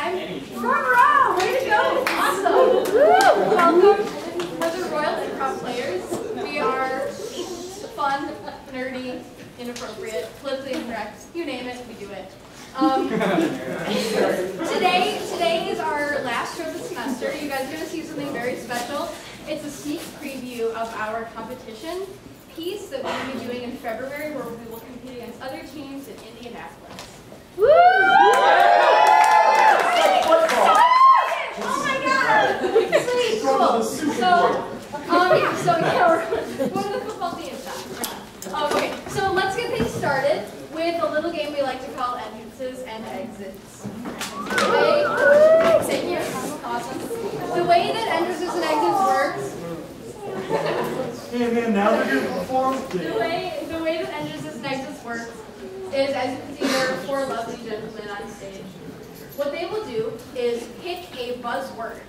time. Front row, way to go! Awesome! Welcome for the Roial Improv players. We are fun, nerdy, inappropriate, politically incorrect, you name it, we do it. Today is our last show of the semester. You guys are going to see something very special. It's a sneak preview of our competition piece that we're going to be doing in February, where we will compete against other teams in Indianapolis. Woo! Oh my god! Sweet, cool. So we're one of the football teams now. Okay, so let's get things started with a little game we like to call entrances and exits. Awesome. The way that entrances and exits works. And then now they're going to perform. The way that entrances and exits works is, as you can see, there are four lovely gentlemen on stage. What they will do is pick a buzzword,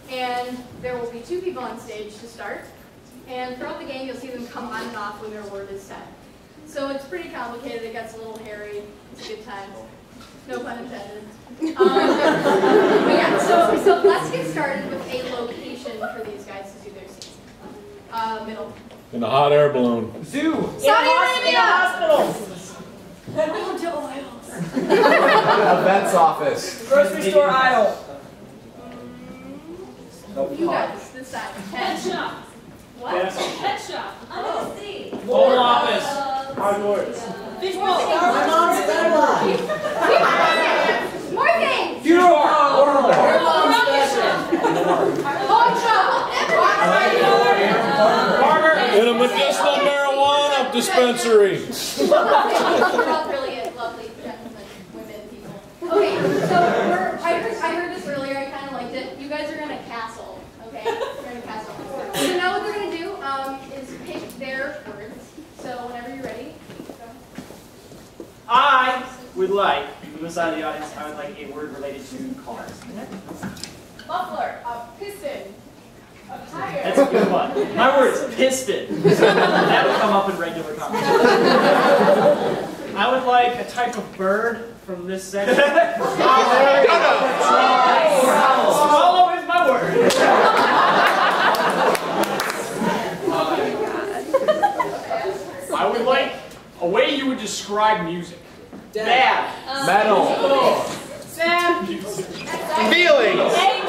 and there will be two people on stage to start. And throughout the game, you'll see them come on and off when their word is said. So it's pretty complicated. It gets a little hairy. It's a good time. No pun intended. But yeah, so let's get started with a location for these guys to do their scenes. Middle. In a hot air balloon. Zoo. Saudi Arabia. Hospital. A vet's office. Grocery store aisle. You guys, this side. Pet shop. What? Pet shop. Under the sea. Home office. Outdoors. Fishbowl. More things. Funeral home. Home shop. In a medicinal marijuana dispensary. You're all brilliant, lovely gentlemen, women, people. Okay, so I heard this earlier. I kind of liked it. You guys are in a castle. Okay, you're in a castle. So now what they're going to do is pick their words. So whenever you're ready, go. I would like, from the side of the audience, I would like a word related to cars. Muffler, piston, a tire. That's a good one. My word is piston. That would come up in regular conversation. I would like a type of bird from this section. Swallow is my word. I would like a way you would describe music. Bad. Metal. Sad. Feelings.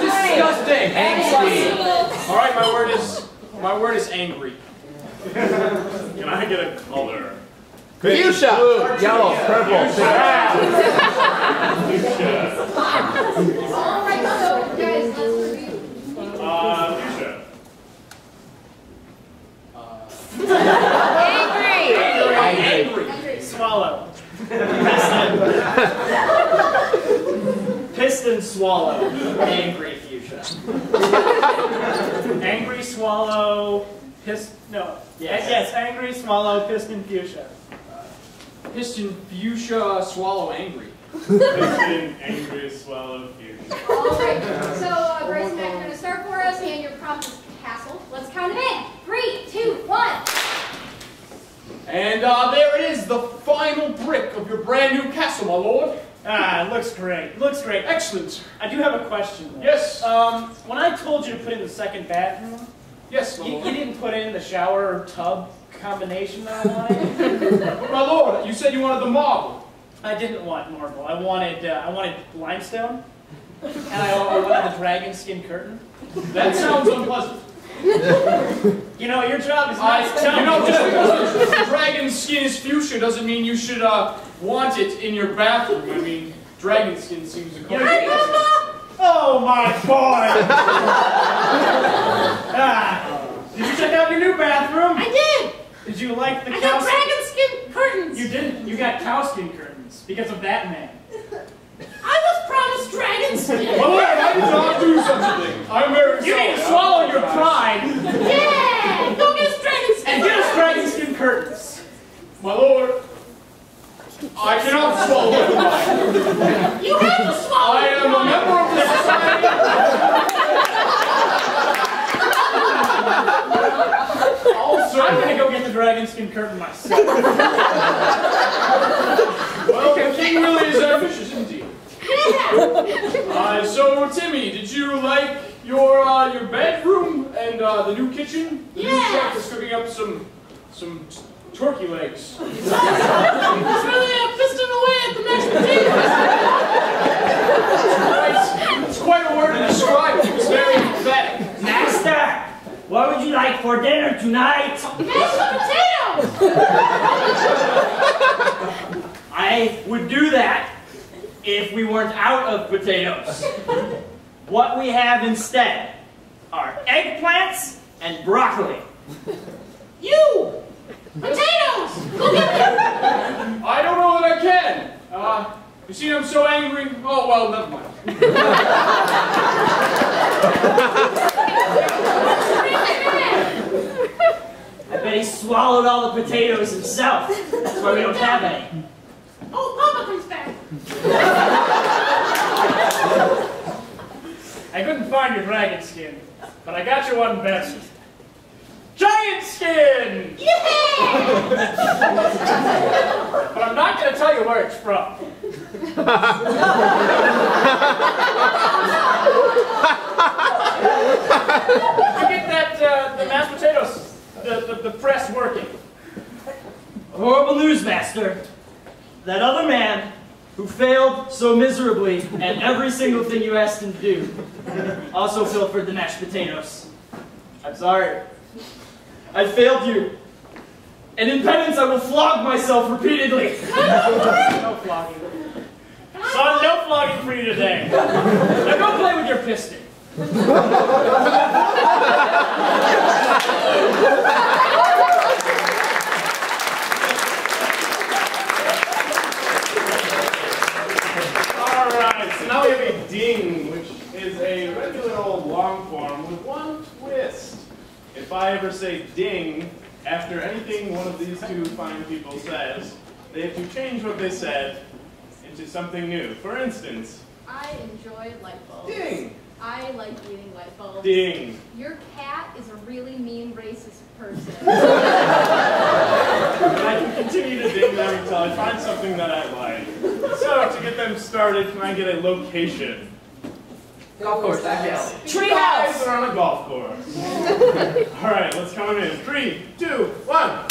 Disgusting. Angsty. All right, my word is angry. Can I get a color? Fuchsia. Blue, yellow, purple. All right, so guys, let's review. Fuchsia. Angry. Swallow. Piston swallow. Angry fuchsia. Angry swallow. Yes, angry swallow. Piston fuchsia. Piston fuchsia swallow angry. Piston angry swallow fuchsia. All right, so Bryce and Mac are going to start for us, and your prompt is castle. Let's count it in. 3, 2, 1. And there it is, the final brick of your brand new castle, my lord. Ah, it looks great. Looks great. Excellent. I do have a question, though. Yes. When I told you to put in the second bathroom, Yes, my you lord. didn't put in the shower tub combination that I wanted. My lord, you said you wanted the marble. I didn't want marble. I wanted limestone, and I wanted the dragon skin curtain. That sounds unpleasant. You know, your job is not to tell me. Just because the dragon skin is fuchsia doesn't mean you should want it in your bathroom. I mean, dragon skin seems to go. Oh my boy! Did you check out your new bathroom? I did. Did you like the I cow got dragon skin curtains. You didn't. You got cow skin curtains because of that man. I was promised dragon skin. My lord, I did not do such a thing. I'm very You sorry. need to swallow your pride Yeah. Go get us dragon skin. and get us dragon skin curtains. My lord, I cannot swallow my pride. You have to swallow. I am a member of the society. Also, I'm gonna go get the dragon skin curtain myself. well, the king really is ambitious indeed. Yeah. So Timmy, did you like your bedroom and the new kitchen? The new chef is cooking up some turkey legs. It's really fisting away at the mashed potatoes. It's quite a word to describe it. It's very emphatic. Master, what would you like for dinner tonight? Mashed potatoes! I would do that if we weren't out of potatoes. What we have instead are eggplants and broccoli. You! Potatoes! Go get them! I don't know that I can. You see, I'm so angry. Oh well, never mind. I bet he swallowed all the potatoes himself. That's why we don't have any. Oh, Papa comes back. I couldn't find your dragon skin, but I got you one better. Giant skin! Yeah! But I'm not going to tell you where it's from. You get that, the mashed potatoes, the press working. Horrible news, Master. That other man who failed so miserably at every single thing you asked him to do also pilfered the mashed potatoes. I'm sorry. I failed you. And in penance, I will flog myself repeatedly. No flogging. Son, no flogging for you today. Now go play with your piston. Alright, so now we have a ding, which is a regular old long form with one twist. If I ever say ding after anything one of these two fine people says, they have to change what they said into something new. For instance, I enjoy light bulbs. ding, I like eating light bulbs. ding. Your cat is a really mean racist person. And I can continue to ding them until I find something that I like. So, to get them started, can I get a location? Golf course, yes. You guys are on a golf course. Alright, let's count in. 3, 2, 1.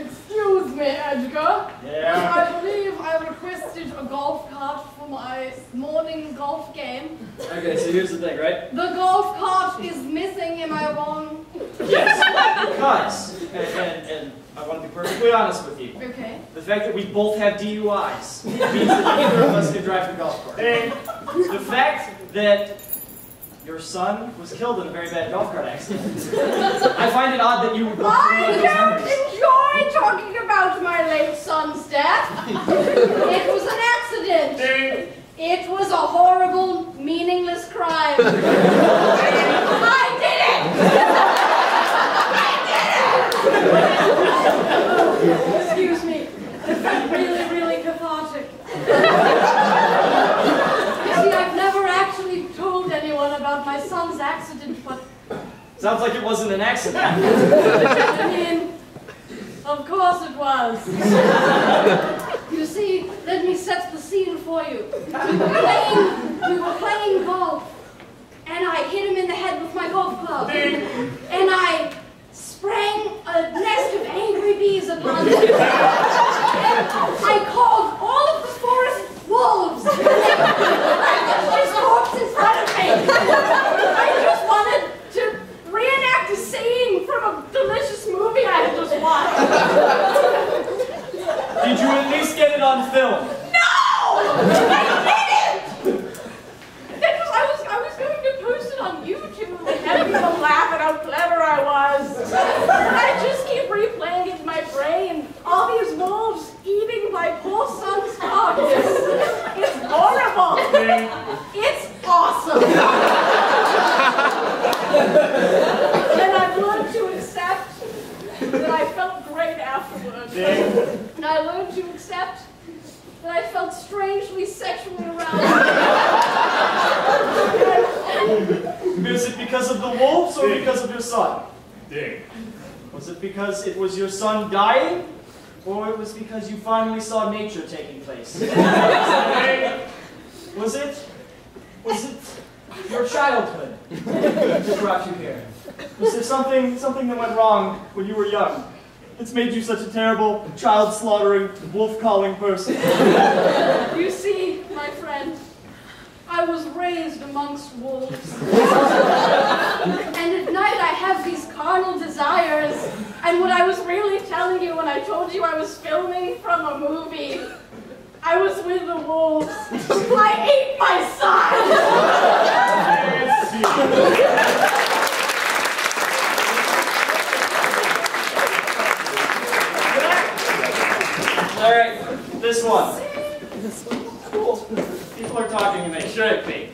Excuse me, Edgar. Yeah. I believe I requested a golf cart for my morning golf game. Okay, so here's the thing, right? The golf cart is missing, am I wrong? Yes, because, and I want to be perfectly honest with you, Okay. the fact that we both have DUIs means that neither of us can drive the golf cart. Ding. The fact that your son was killed in a very bad golf cart accident, I find it odd that you would look through those memories. enjoy talking about my late son's death. It was an accident. Ding. It was a horrible, meaningless crime. I did it! Excuse me. It felt really, really cathartic. You see, I've never actually told anyone about my son's accident, but Sounds like it wasn't an accident. I mean, of course it was. You see, let me set the scene for you. We were playing golf, and I hit him in the head with my golf club. And I sprang a nest of angry bees upon him. And I called all of the forest wolves. His corpse in front of me. I just wanted to reenact a scene from a delicious movie I had just watched. Did you at least get it on film? No! I didn't! Because I was going to post it on YouTube and have people laugh at how clever I was. I just keep replaying it in my brain. All these wolves eating my poor son's carcass. It's horrible. It's awesome. And I've learned to accept that I felt great afterwards. And I learned to accept that I felt strangely sexually aroused. Is it because of the wolves or because of your son? Ding. Was it because it was your son dying? Or it was because you finally saw nature taking place? Ding. Was it your childhood that brought you here? Was there something that went wrong when you were young? It's made you such a terrible, child-slaughtering, wolf-calling person. You see, my friend, I was raised amongst wolves. And at night I have these carnal desires. And what I was really telling you when I told you I was filming from a movie, I was with the wolves. I ate my son! All right, this one. Cool. People are talking and they shouldn't be.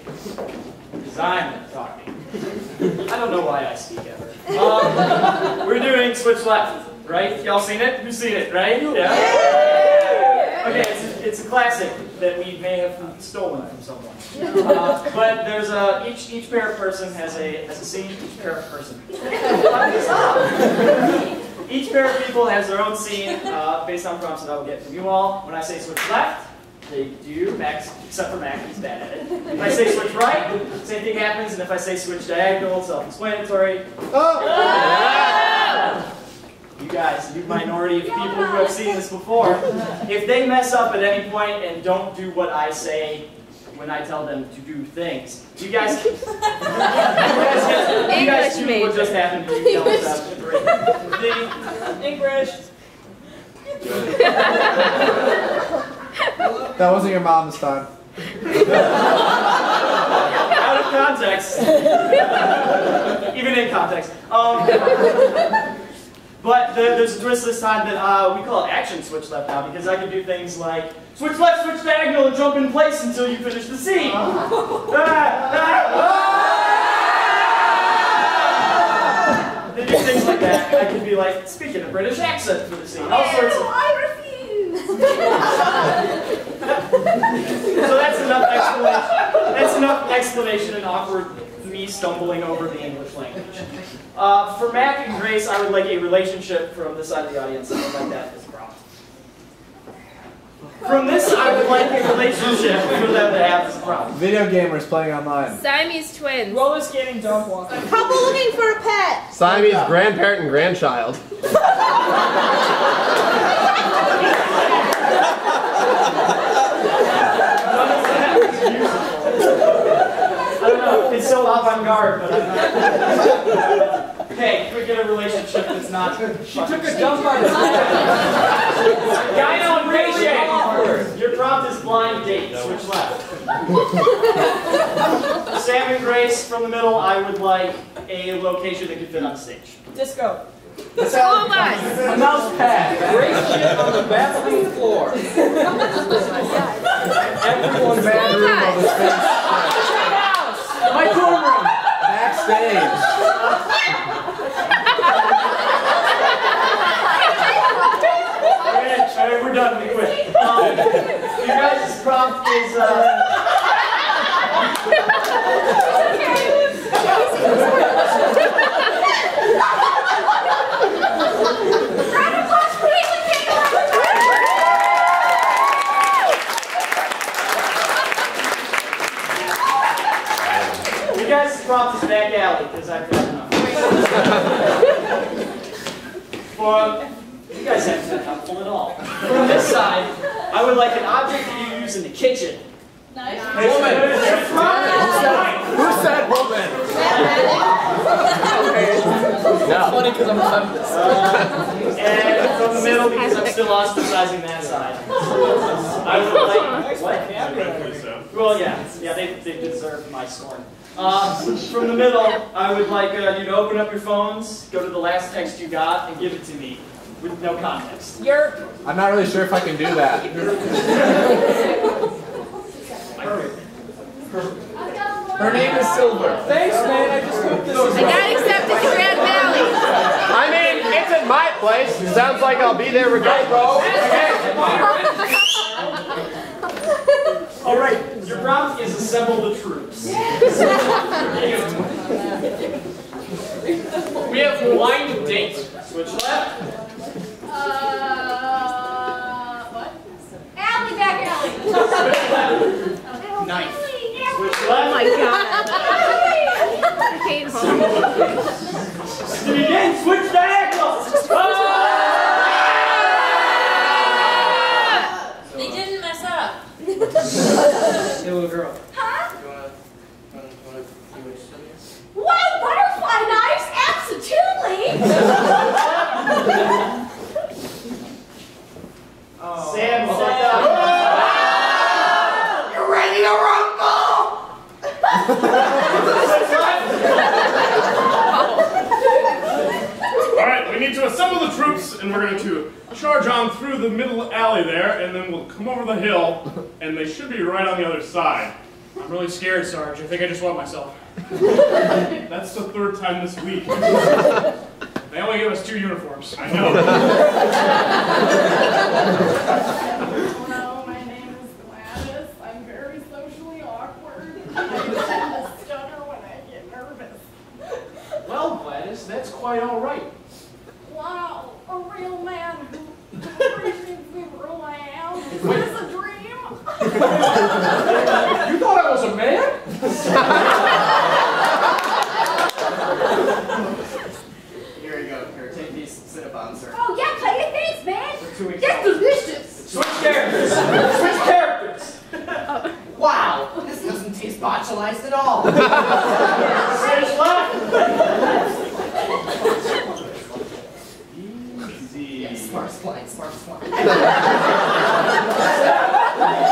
Because I'm talking. I don't know why I speak ever. We're doing Switch Left, right? Y'all seen it? Who's seen it, right? Yeah? Okay, it's a classic that we may have stolen from someone. But there's each pair of person has a scene, each pair of person. Stop! Each pair of people has their own scene based on prompts that I will get from you all. When I say switch left, they do, Max, except for Max, he's bad at it. If I say switch right, same thing happens, and if I say switch diagonal, self-explanatory. Oh! You guys, you minority of people who have seen this before, if they mess up at any point and don't do what I say when I tell them to do things, you guys do what just happened to you. English. That wasn't your mom this time. Out of context. Even in context. But there's a twist this time that we call it action switch left now, because I can do things like switch left, switch diagonal, and jump in place until you finish the scene. They do things like that. I can be like, speaking a British accent for the scene. All sorts of... I refuse! So that's enough explanation. That's enough explanation and awkward me stumbling over the English language. For Mac and Grace, I would like a relationship from this side of the audience. I would like that as a problem. From this, I would like a relationship for them to have as a problem. Video gamers playing online. Siamese twins. Roller skating, dog walking. Couple looking for a pet. Siamese grandparent and grandchild. I don't know, it's so avant-garde, but I'm not. Hey, can we get a relationship that's not... She took a dump on his Gyno and ratio! Your prompt is blind date, switch left. Sam and Grace, from the middle, I would like a location that can fit on stage. Disco. A mouse pad. Great shit on the bathroom floor. Everyone's bedroom on the stage. My dorm room! Backstage. Alright, we're done. We quit. You guys' prompt is, you guys' prompt is back alley, because I've got enough. You guys haven't been helpful at all. From this side, I would like an object that you use in the kitchen. Nice. Woman. Who said woman? No. Funny because I'm feminist. And from the middle, because I'm still ostracizing that side. I would like... What? Well, yeah, they deserve my scorn. From the middle, I would like you to open up your phones, go to the last text you got, and give it to me with no context. I'm not really sure if I can do that. Her name is Silver. Thanks, man. I just hope this is... I got accepted to Grand Valley. I mean, it's at my place. Sounds like I'll be there regardless. All right, your prompt is assemble the troops. We have blind date. Switch left. What? Alley, back alley. Not knife. Oh my god. Again, switch diagonals. They didn't mess up. Hey, little girl. Huh? You wanna see what study is? Wow, butterfly knives, absolutely! Sam, set up. You're ready to rumble! Alright, we need to assemble the troops, and we're going to charge on through the middle alley there, and then we'll come over the hill, and they should be right on the other side. I'm really scared, Sarge. I think I just wet myself. That's the third time this week. They only gave us 2 uniforms. I know. Hello, my name is Gladys. I'm very socially awkward. I tend to stutter when I get nervous. Well, Gladys, that's quite all right. Wow, a real man who appreciates me for who I am. Is this a dream? You thought I was a man? Here you go. Here, take these Cinnabons, sir. Oh yeah, play it, thanks, man! 2 weeks. That's delicious! Switch characters. Switch characters. Wow, this doesn't taste botulized at all. Switch left. Yes, sparks flying, sparks flying.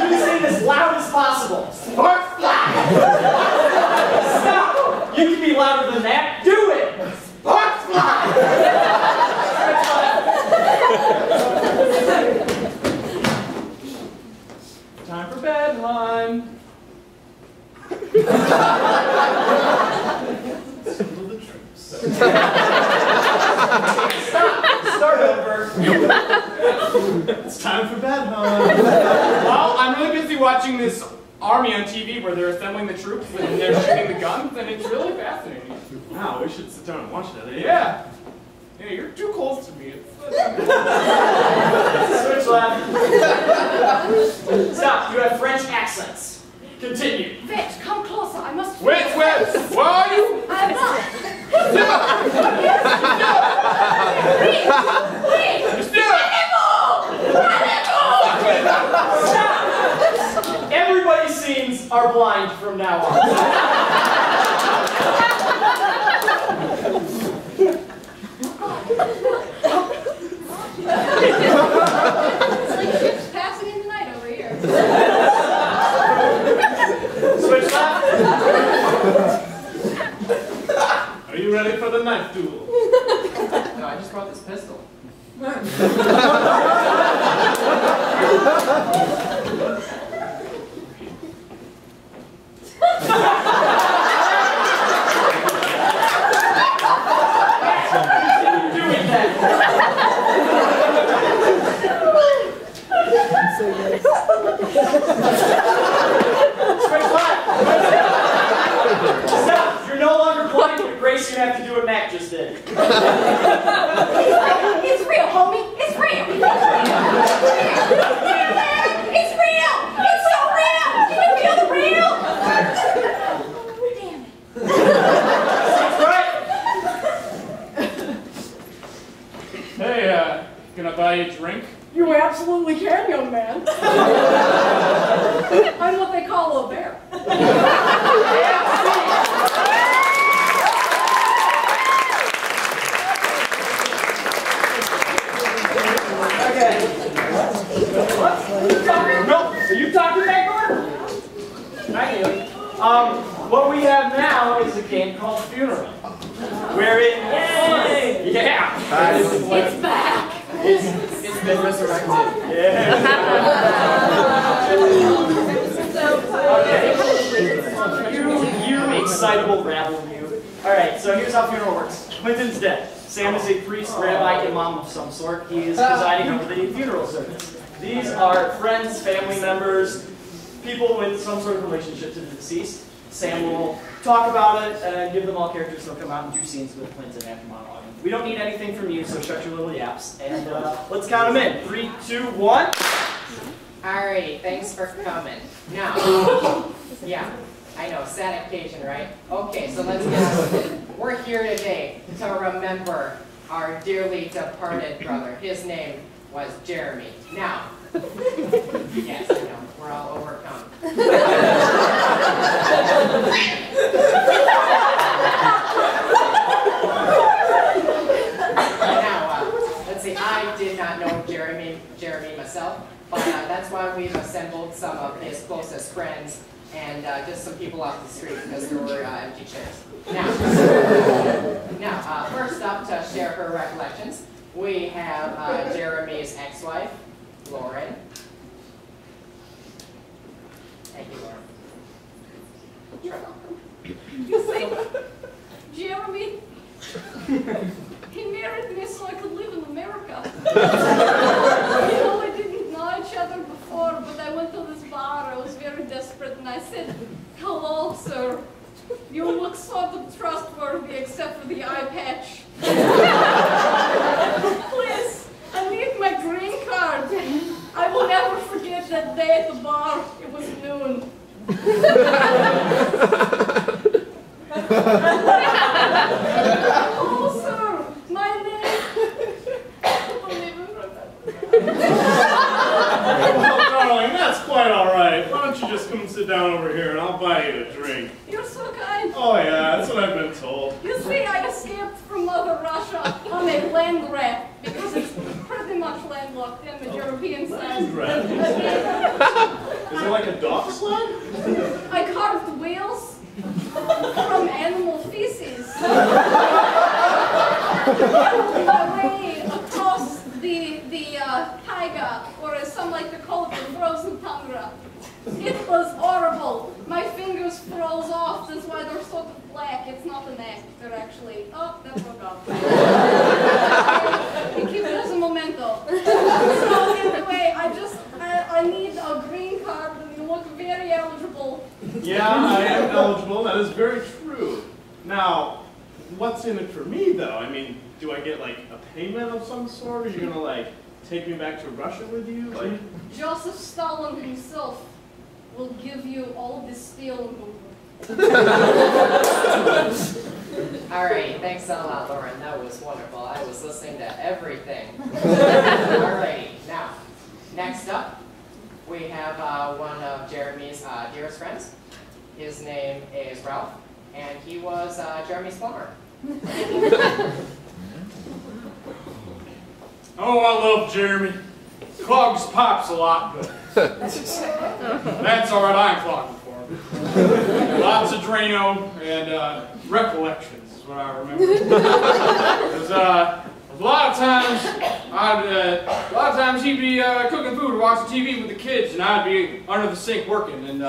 You say this loud as possible. Sparks flying! Stop. You can be louder than that. Do it. Sparks flying! Time for bed, hon. Assemble the troops. Start over. It's time for bed, hon. Well, I'm really busy watching this army on TV where they're assembling the troops and they're shooting the guns, and it's really fascinating. Wow, we should sit down and watch that, eh? Yeah. Yeah, you're too close to me. Switch left. Stop. You have French accents. Continue. Bitch, come closer, I must... Wait, where are you? I'm not! Wait! Stop. Everybody's scenes are blind from now on. It's like ships passing in the night over here. Switch left. Are you ready for the knife duel? No, I just brought this pistol. Doing that. Switch left. Stop. You're no longer blind with the grace you have to do what Mac just did. It's real, homie! It's real! It's real! It's so real! You can feel the real! Damn it. Right. Hey, can I buy you a drink? You absolutely can, young man. I'm what they call a bear. Okay. No, are you talking back door? I do. What we have now is a game called Funeral. Wherein, yeah, It's back! It's been resurrected. You excitable rabble, you. Alright, so here's how funeral works. Clinton's dead. Sam is a priest, rabbi, imam of some sort. He is presiding over the funeral service. These are friends, family members, people with some sort of relationship to the deceased. Sam will talk about it and give them all characters. They'll come out and do scenes with Clinton after monologuing. We don't need anything from you, so shut your little yaps. And let's count them in. 3, 2, 1. Alrighty, thanks for coming. Now, Yeah, I know, sad occasion, right? Okay, so let's get on with it. We're here today to remember our dearly departed brother. His name was Jeremy. Now, yes, I know, we're all overcome. Now, let's see, I did not know Jeremy myself, but that's why we've assembled some of his closest friends and just some people off the street because there were empty chairs. Now, first up to share her recollections, we have Jeremy's ex-wife, Lauren. Thank you, Lauren. You see, Jeremy, he married me so I could live in America. You know, we didn't know each other before, but I went to this bar. I was very desperate, and I said, "Hello, sir. You look sort of trustworthy, except for the eye patch. Please, I need my green card. I will never forget that day at the bar. It was noon." "Oh, sir, my name." I don't even remember. Well, darling, that's quite all right. Why don't you just come and sit down over here and I'll buy you a drink. You're so kind. Oh yeah, that's what I've been told. You see, I escaped from Mother Russia on a land grab because it's pretty much landlocked in the European side. Land grab? Is it like a dock sled? I carved whales from animal feces. My way across the taiga, or as some like to call it, the frozen tundra. It was horrible. My fingers froze off. That's why they're sort of black. It's not an act. They're actually... Oh, that broke off. You keep it as a memento. So anyway, I need a green card, and you look very eligible. Yeah, I am eligible. That is very true. Now, what's in it for me, though? I mean, do I get, like, a payment of some sort? Are you gonna, like, take me back to Russia with you? Like... Joseph Stalin himself will give you all the steel in the world. Alrighty, thanks a lot, Lauren. That was wonderful. I was listening to everything. Alrighty, now, next up, we have one of Jeremy's dearest friends. His name is Ralph, and he was Jeremy's plumber. Oh, I love Jeremy. Clogs pops a lot, but that's all right. I'm clogging for him. Lots of Drano and recollections is what I remember. Because a lot of times he'd be cooking food or watching TV with the kids, and I'd be under the sink working, and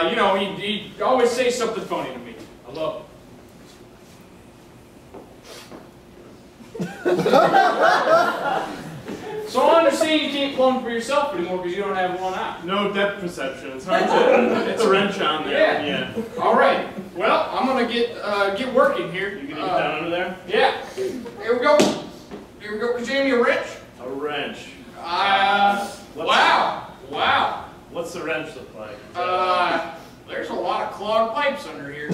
you know, he'd always say something funny to me. I love it. So I understand you can't plumb for yourself anymore because you don't have one eye. No depth perception. It's hard to get the wrench on there. Yeah. All right. Well, I'm gonna get working here. You gonna get down under there? Yeah. Here we go. Here we go. Jamie, a wrench. A wrench. Wow. What's the wrench look like? There's a lot of clogged pipes under here.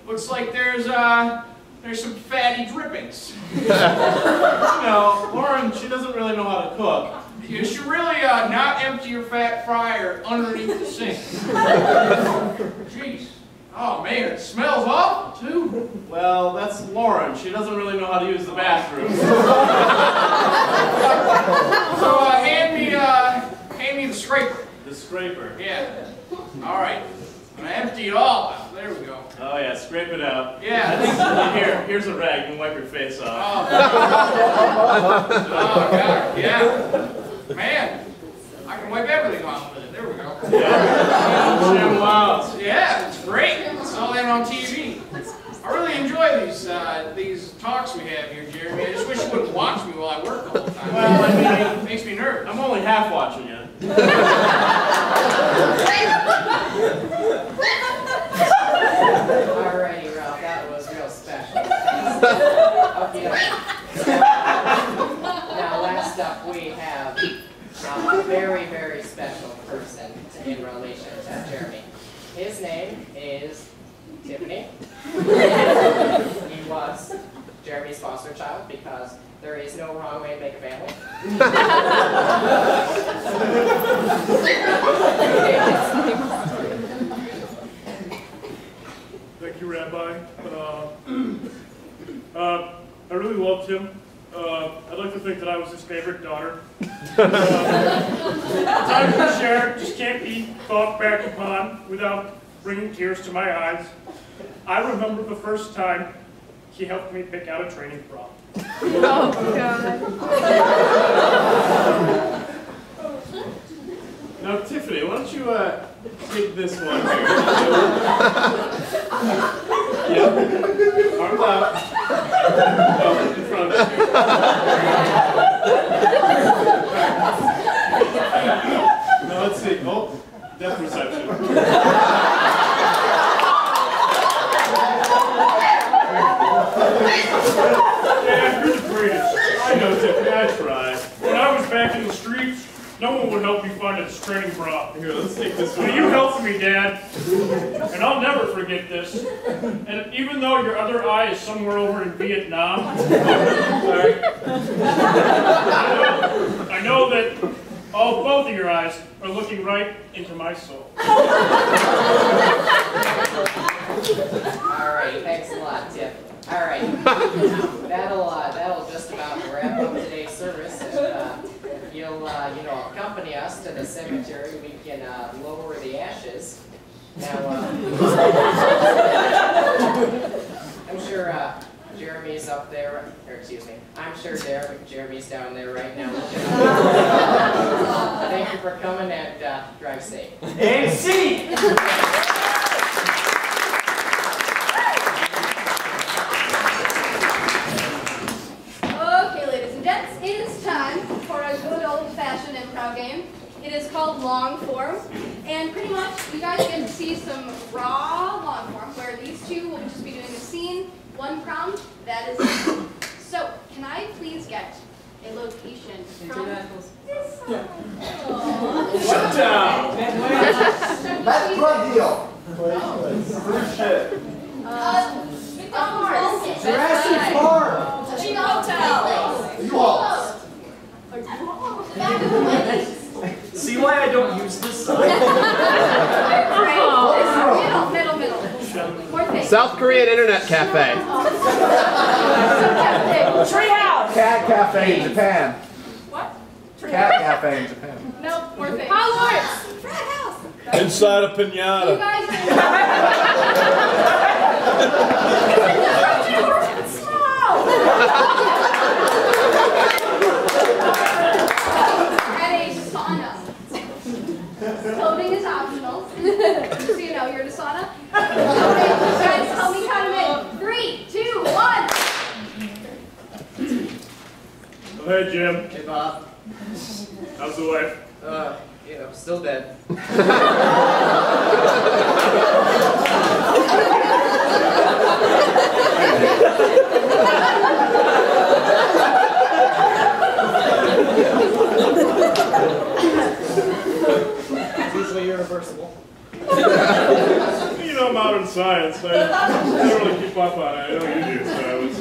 Looks like there's some fatty drippings. No, Lauren, she doesn't really know how to cook. You should really not empty your fat fryer underneath the sink. Jeez. Oh man, it smells awful too. Well, that's Lauren. She doesn't really know how to use the bathroom. So hand me the scraper. The scraper? Yeah. All right. I'm gonna empty it all out. There we go. Oh yeah, scrape it out. Yeah. I think here's a rag. You can wipe your face off. Oh God. Yeah. Man, I can wipe everything off with it. There we go. Yeah. Wow. Yeah, it's great. I saw that on TV. I really enjoy these talks we have here, Jeremy. I just wish you wouldn't watch me while I work the whole time. Well, I mean, it makes me nervous. I'm only half watching you. Alrighty, Ralph, that was real special. Okay. Now, last up, we have a very person in relation to Jeremy. His name is Tiffany. He was Jeremy's foster child because there is no wrong way to make a family. Thank you, Rabbi. I really loved him. I'd like to think that I was his favorite daughter. Times we shared just can't be thought back upon without bringing tears to my eyes. I remember the first time he helped me pick out a training bra. Oh, God. Now, Tiffany, why don't you take this one here? Yep. Arms out. Oh, in front of you. Now let's see. Oh, depth perception. Yeah, you're the greatest. I know, Tiffany. I tried. When I was back in the streets, no one would help me find a training bra. Here, let's take this one. But you helped me, Dad. And I'll never forget this. And even though your other eye is somewhere over in Vietnam, sorry, I know that both of your eyes are looking right into my soul. Alright, thanks a lot, Tiff. Alright, that'll just about wrap up today's service. And, if you'll, accompany us to the cemetery, we can lower the ashes. Now, I'm sure Jeremy's up there, or excuse me, I'm sure Jeremy's down there right now. Thank you for coming and drive safe. MC! Okay, ladies and gents, it is time for a good old-fashioned improv game. It is called long form, and pretty much you guys get to see some raw long form where these two will just be doing a scene, one prompt, that is it. So, can I please get a location from this side? Shut down! That's drug deal. Shit. McDonald's. Jurassic Park. Big hotel. U-Hauls. The back of the Wendy's. See why I don't use this side? Middle. More things. South Korean Internet Cafe. Treehouse! Cat Cafe in Japan. What? Cat Cafe in Japan. Nope, more things. Hogwarts! Frat house! Inside a You pinata. guys and a sauna. Clothing is optional. Just so you know, you're in a sauna. Okay, guys, help me count them in. 3, 2, 1. Oh, hey, Jim. Hey, Bob. How's the wife? Still dead. It's usually irreversible. You know, modern science. I don't really keep up on it. I know you do, so I was...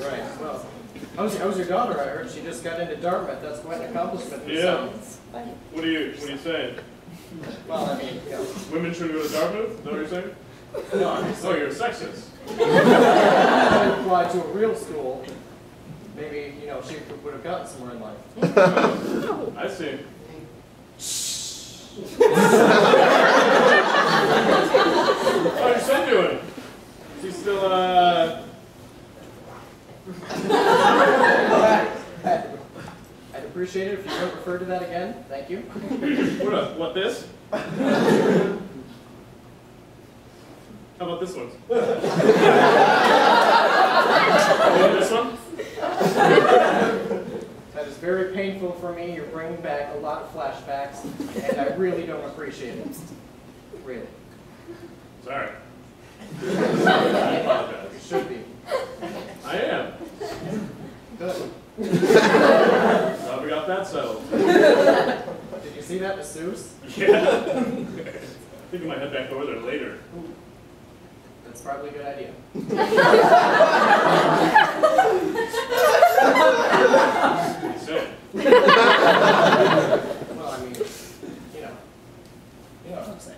Right. Well, how's your daughter? I heard she just got into Dartmouth. That's quite an accomplishment. Yeah. What are you saying? Well, I mean, Women shouldn't go to Dartmouth? Is that what you're saying? no, I'm Oh, you're a sexist. to apply to a real school. Maybe, she would have gotten somewhere in life. I see. How's your son doing? Is he still, I'd appreciate it if you don't refer to that again. Thank you. What, this? How about this one? This one? That is very painful for me. You're bringing back a lot of flashbacks, and I really don't appreciate it. Really. Sorry. I You apologize. should be. I am. Good. Glad we got that settled. Did you see that masseuse? Yeah. I think I might head back over there later. That's probably a good idea. Well, I mean, you know what I'm saying.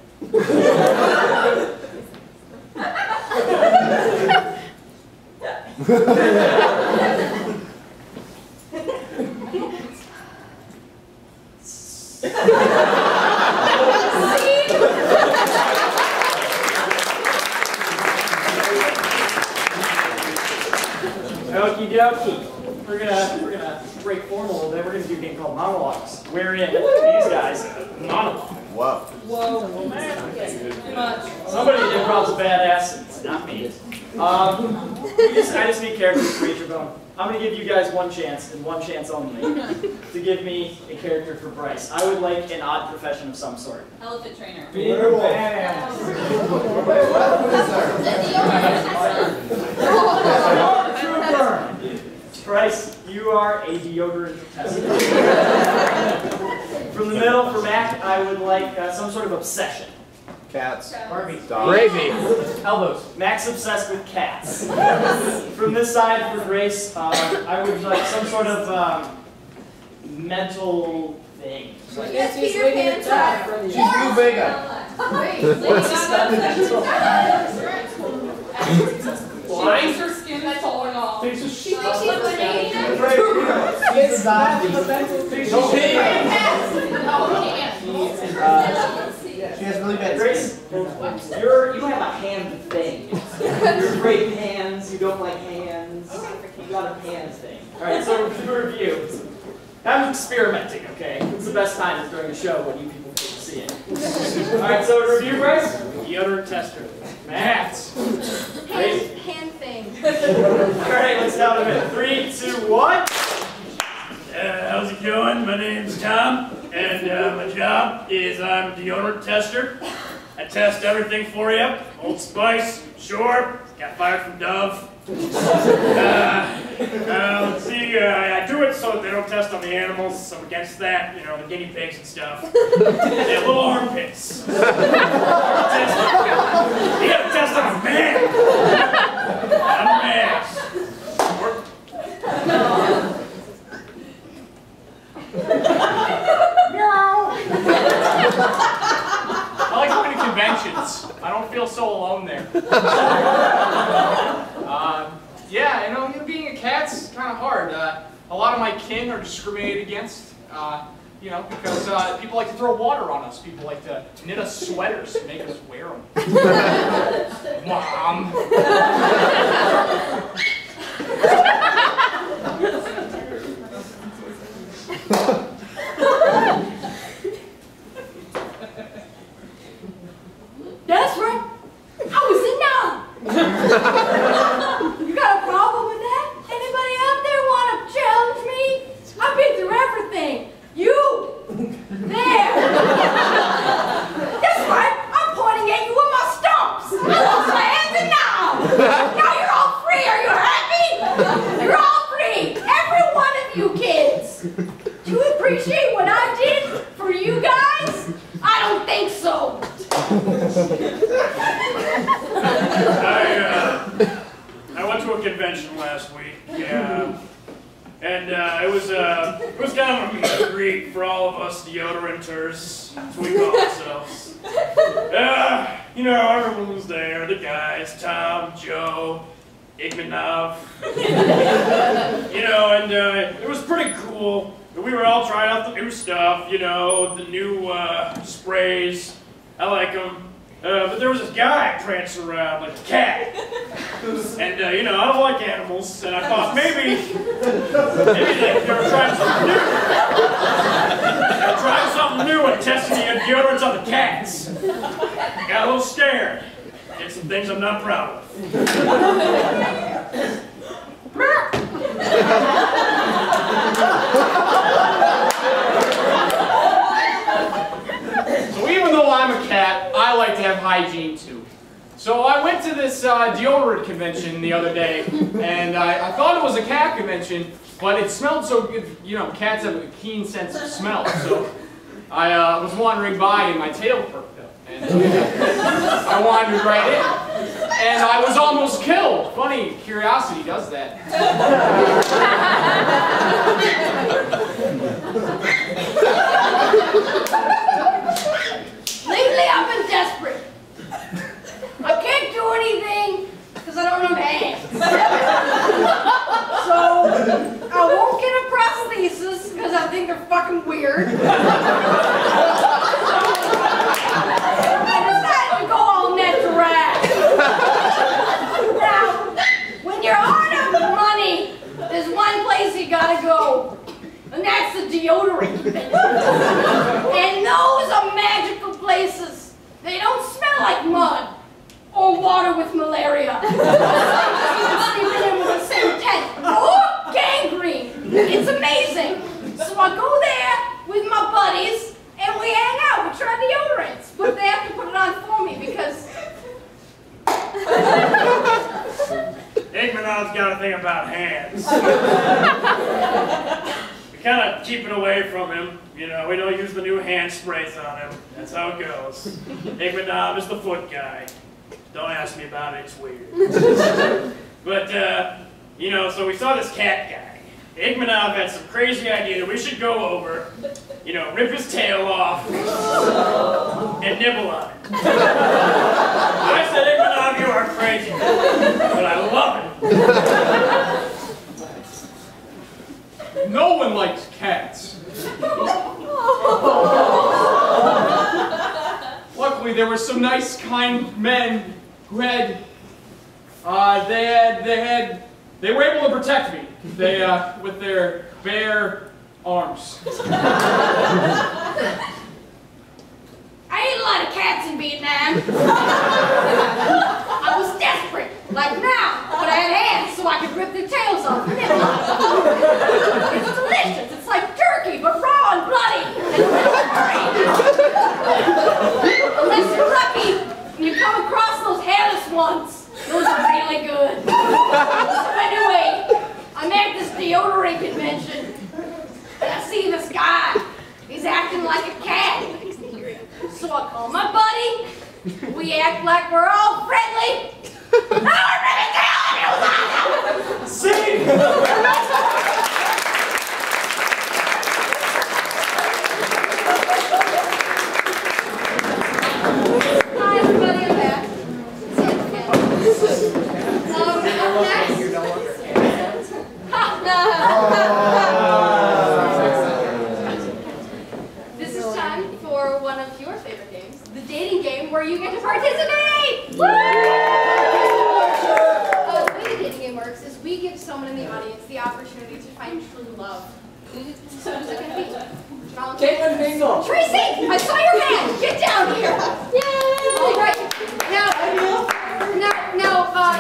Okie dokie. We're gonna break form a little bit. We're gonna do a game called monologues. Wherein these guys monologue. Wow. Whoa. Too much. Somebody improv's a badass, and it's not me. I just need characters for each of them. I'm gonna give you guys one chance and one chance only to give me a character for Bryce. I would like an odd profession of some sort. Elephant trainer. Bryce, you are a deodorant tester. From the middle, for Mac, I would like some sort of obsession. Cats. Barbie. Gravy. Elbows. Mac's obsessed with cats. From this side, for Grace, I would like some sort of mental thing. Like, Yes, Peter Pan time. She's too big. Lines her skin that's falling off. She thinks she's bananas. It's not the She has really bad Grace, you have a hand thing. You're afraid of hands, you don't like hands. You got a hand thing. Alright, so to review. I'm experimenting, okay? It's the best time is during the show when you people get to see it. Alright, so to review, Bryce, deodorant tester. Maths. Hand thing. Alright, let's down a minute. 3, 2, 1. How's it going? My name's Tom, and my job is I'm a deodorant tester. I test everything for you. Old Spice, sure. Got fired from Dove. Let's see, I do it so that they don't test on the animals. So I'm against that, you know, the guinea pigs and stuff. They have little armpits. You gotta test on a man. Not a man. I like going to conventions. I don't feel so alone there. Yeah, you know, being a cat's kind of hard. A lot of my kin are discriminated against, you know, because people like to throw water on us. People like to knit us sweaters and make us wear them. Mom. That's right. I was in now. You got a problem with that? Anybody out there want to challenge me? I've been through everything. You! There! That's right. I'm pointing at you with my stumps. I lost my hands and now! Now you're all free. Are you happy? You're all free. Every one of you kids. Do you appreciate what I did for you guys? I don't think so. I went to a convention last week, yeah, and it was kind of a meet and greet for all of us deodoranters, as we call ourselves. You know, everyone was there, the guys, Tom, Joe, Igmanov, you know, and it was pretty cool. We were all trying out the new stuff, you know, the new sprays. I like them. But there was this guy prancing around like a cat. And, you know, I don't like animals, and I thought maybe they were trying something new. They were trying something new and testing the deodorants on the cats. Got a little scared. Did some things I'm not proud of. So even though I'm a cat, I like to have hygiene too. So I went to this deodorant convention the other day, and I thought it was a cat convention, but it smelled so good. You know, cats have a keen sense of smell. So I was wandering by and my tail perked up. And I wandered right in. And I was almost killed. Funny, curiosity does that. Lately I've been desperate. I can't do anything because I don't have hands. So I won't get a prosthesis because I think they're fucking weird. I decided to go all natural. Now, when you're out of money, there's one place you gotta go. And that's the deodorant. And those are magical places. They don't smell like mud or water with malaria. Sleeping in with the same tent or gangrene. It's amazing. So I go there with my buddies and we hang out. We try deodorants, but they have to put it on for me because. Igmanov's got a thing about hands. We kind of keep it away from him. You know, we don't use the new hand sprays on him. That's how it goes. Igmanov is the foot guy. Don't ask me about it, it's weird. But, you know, so we saw this cat guy. Igmanov had some crazy idea that we should go over, you know, rip his tail off, and nibble on it. I said, Igmanov, you are crazy, but I love it. No one likes cats. Luckily, there were some nice, kind men who had, they were able to protect me. They, with their bare arms. I ate a lot of cats in Vietnam. I was desperate, like now, but I had hands so I could rip their tails off. It's delicious. It's like turkey, but raw and bloody. Unless you're lucky and you come across those hairless ones. Those are really good. So anyway, I'm at this deodorant convention, and I see this guy. He's acting like a cat. So I call my buddy. We act like we're all friendly. Sing! Hi everybody, I'm back. This is time for one of your favorite games, the dating game where you get to participate! Woo! The way the dating game works is we give someone in the audience the opportunity to find true love. So who's it going to be? Caitlin Bingle. Tracy, I saw your hand. Get down here. Yay! All right. Now,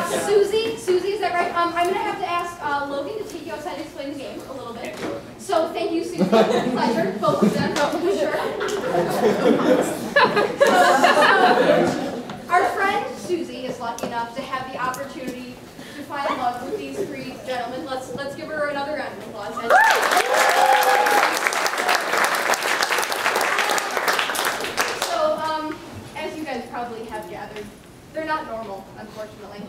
Susie, is that right? I'm going to have to ask Logan to take you outside and explain the game a little bit. So thank you, Susie. Pleasure. Both of them, for sure. Our friend Susie is lucky enough to have the opportunity to find love with these three gentlemen. Let's give her another round of applause. As you guys probably have gathered, they're not normal, unfortunately.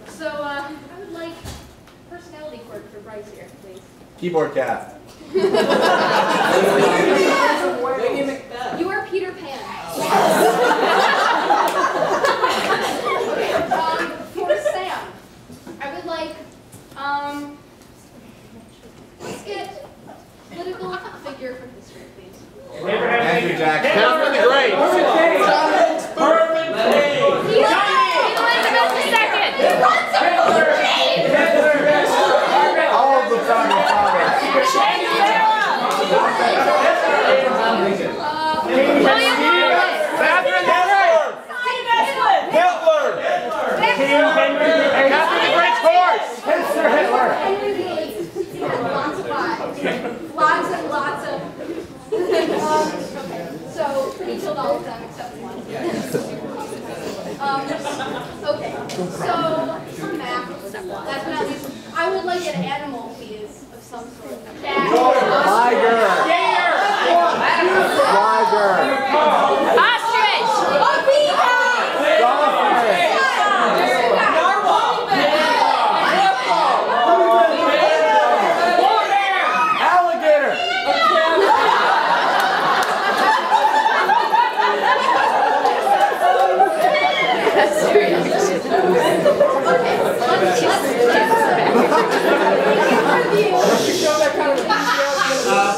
So, I would like personality quirk for Bryce here, please. Keyboard cat. You are Peter Pan. Okay, for Sam, I would like, let's get political figure from history, please. Andrew Jackson. Catherine the Great. Perfect name. All of the founding fathers. Hitler. Catherine the Great's horse. Hitler. Lots of wives. Lots and lots of. So he killed all of them except one. Okay. So for math, last but not least, I would like an animal, please, of some sort. Cat. Tiger. Gator. Tiger. Ostrich. Alligator.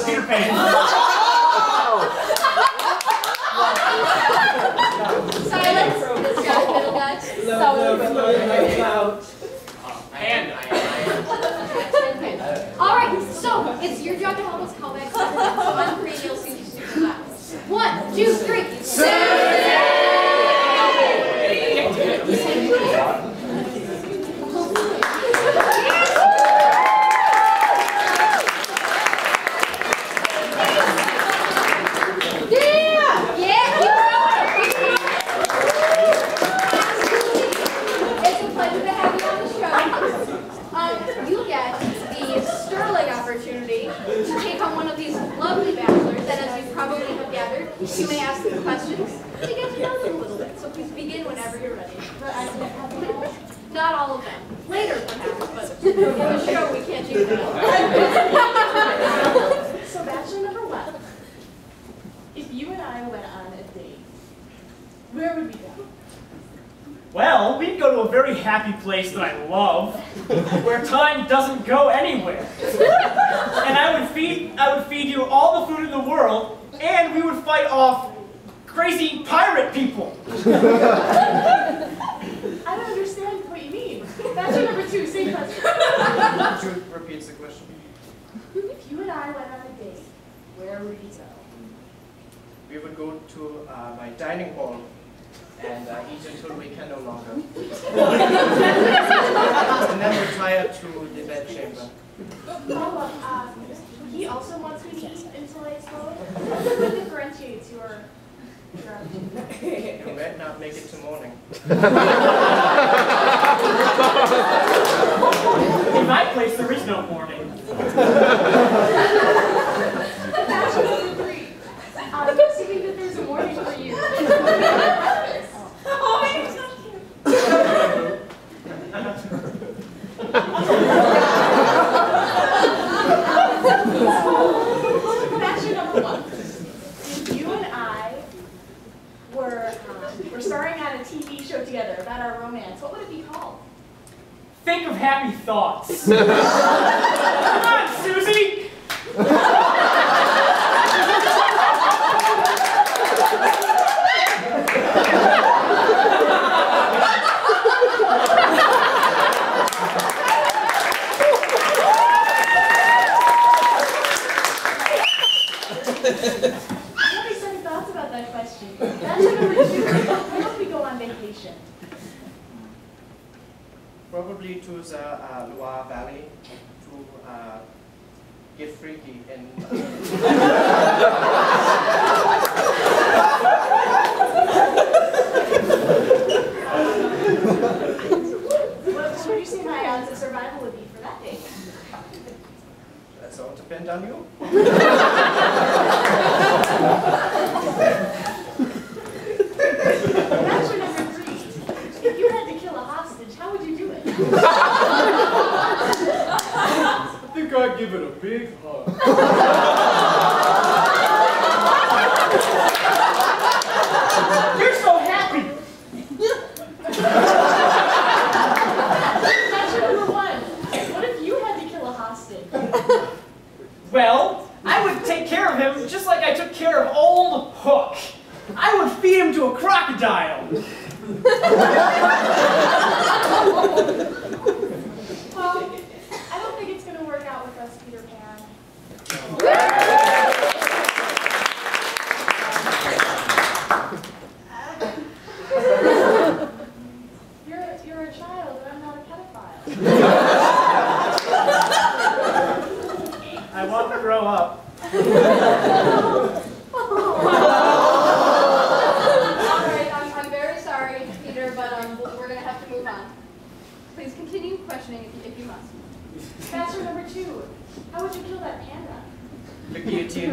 Peter Pan. Silence. This guy, middle guy. All right, so it's your job to help us call back. So I'm pretty you'll see super loud. 1, 2, 3. You may ask them questions to get to know them a little bit. So please begin whenever you're ready. Not all of them. Later, perhaps, but in the show we can't do that. So bachelor number 1, if you and I went on a date, where would we go? Well, we'd go to a very happy place that I love, where time doesn't go anywhere. And I would feed you all the food in the world, and we would fight off crazy pirate people. I don't understand what you mean. Bachelor number 2, same question. Could you repeat the question? If you and I went on a date, where would we go? We would go to my dining hall and eat until we can no longer. And then retire to the bedchamber. He also wants me to eat until I explode? What differentiates your You might not make it to morning. In my place, there is no morning. Bachelor number 3. Assuming that there's a morning for you. Oh, I'm so cute. Bachelor number 1. If you and I were starring on a TV show together about our romance, what would it be called? Think of happy thoughts. Come on, Susie! Probably to the Loire Valley to get freaky and What would you say my odds of survival would be for that date? that's all depend on you. Bachelor number 3. If you had to kill a hostage, how would you do it? I think I'd give it a big hug. You're so happy! Bachelor number 1. What if you had to kill a hostage? Well, I would take care of him just like I took care of old Hook. I would feed him to a crocodile. Well, I don't think it's going to work out with us, Peter Pan. You're a child, and I'm not a pedophile. I want to grow up. Alright, I'm very sorry, Peter, but we're going to have to move on. Please continue questioning if you must. Bachelor number 2. How would you kill that panda? The guillotine.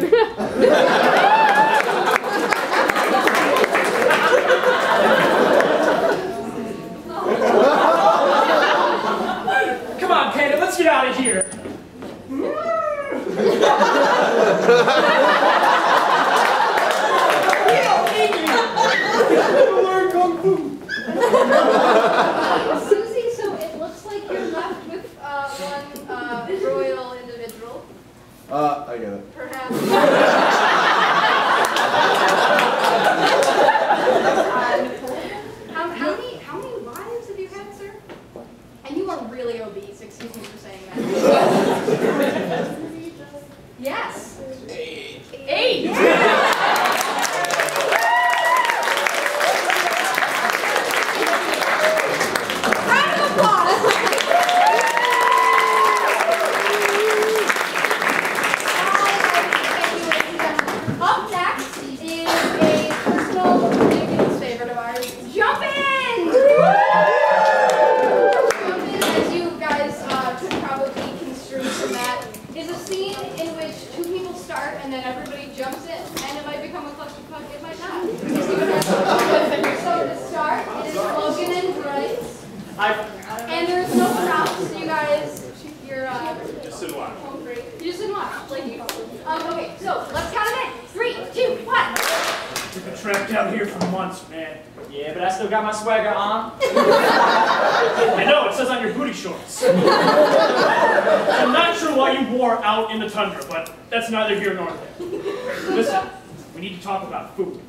for months, man. Yeah, but I still got my swagger on. I know, it says on your booty shorts. I'm not sure why you wore out in the tundra, but that's neither here nor there. Listen, we need to talk about food.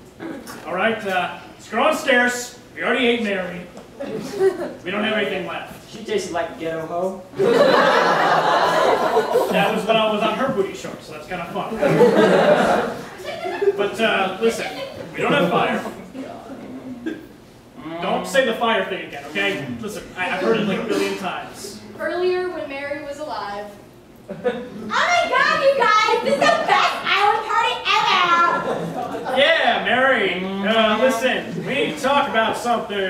All right, let's go downstairs. We already ate Mary. We don't have anything left. She tasted like a ghetto hoe. That was when I was on her booty shorts, so that's kind of fun. But listen, we don't have fire. Don't say the fire thing again, okay? Listen, I've heard it like a billion times. Earlier, when Mary was alive. Oh my God, you guys! This is the best island party ever! Yeah, Mary. Listen, we need to talk about something. We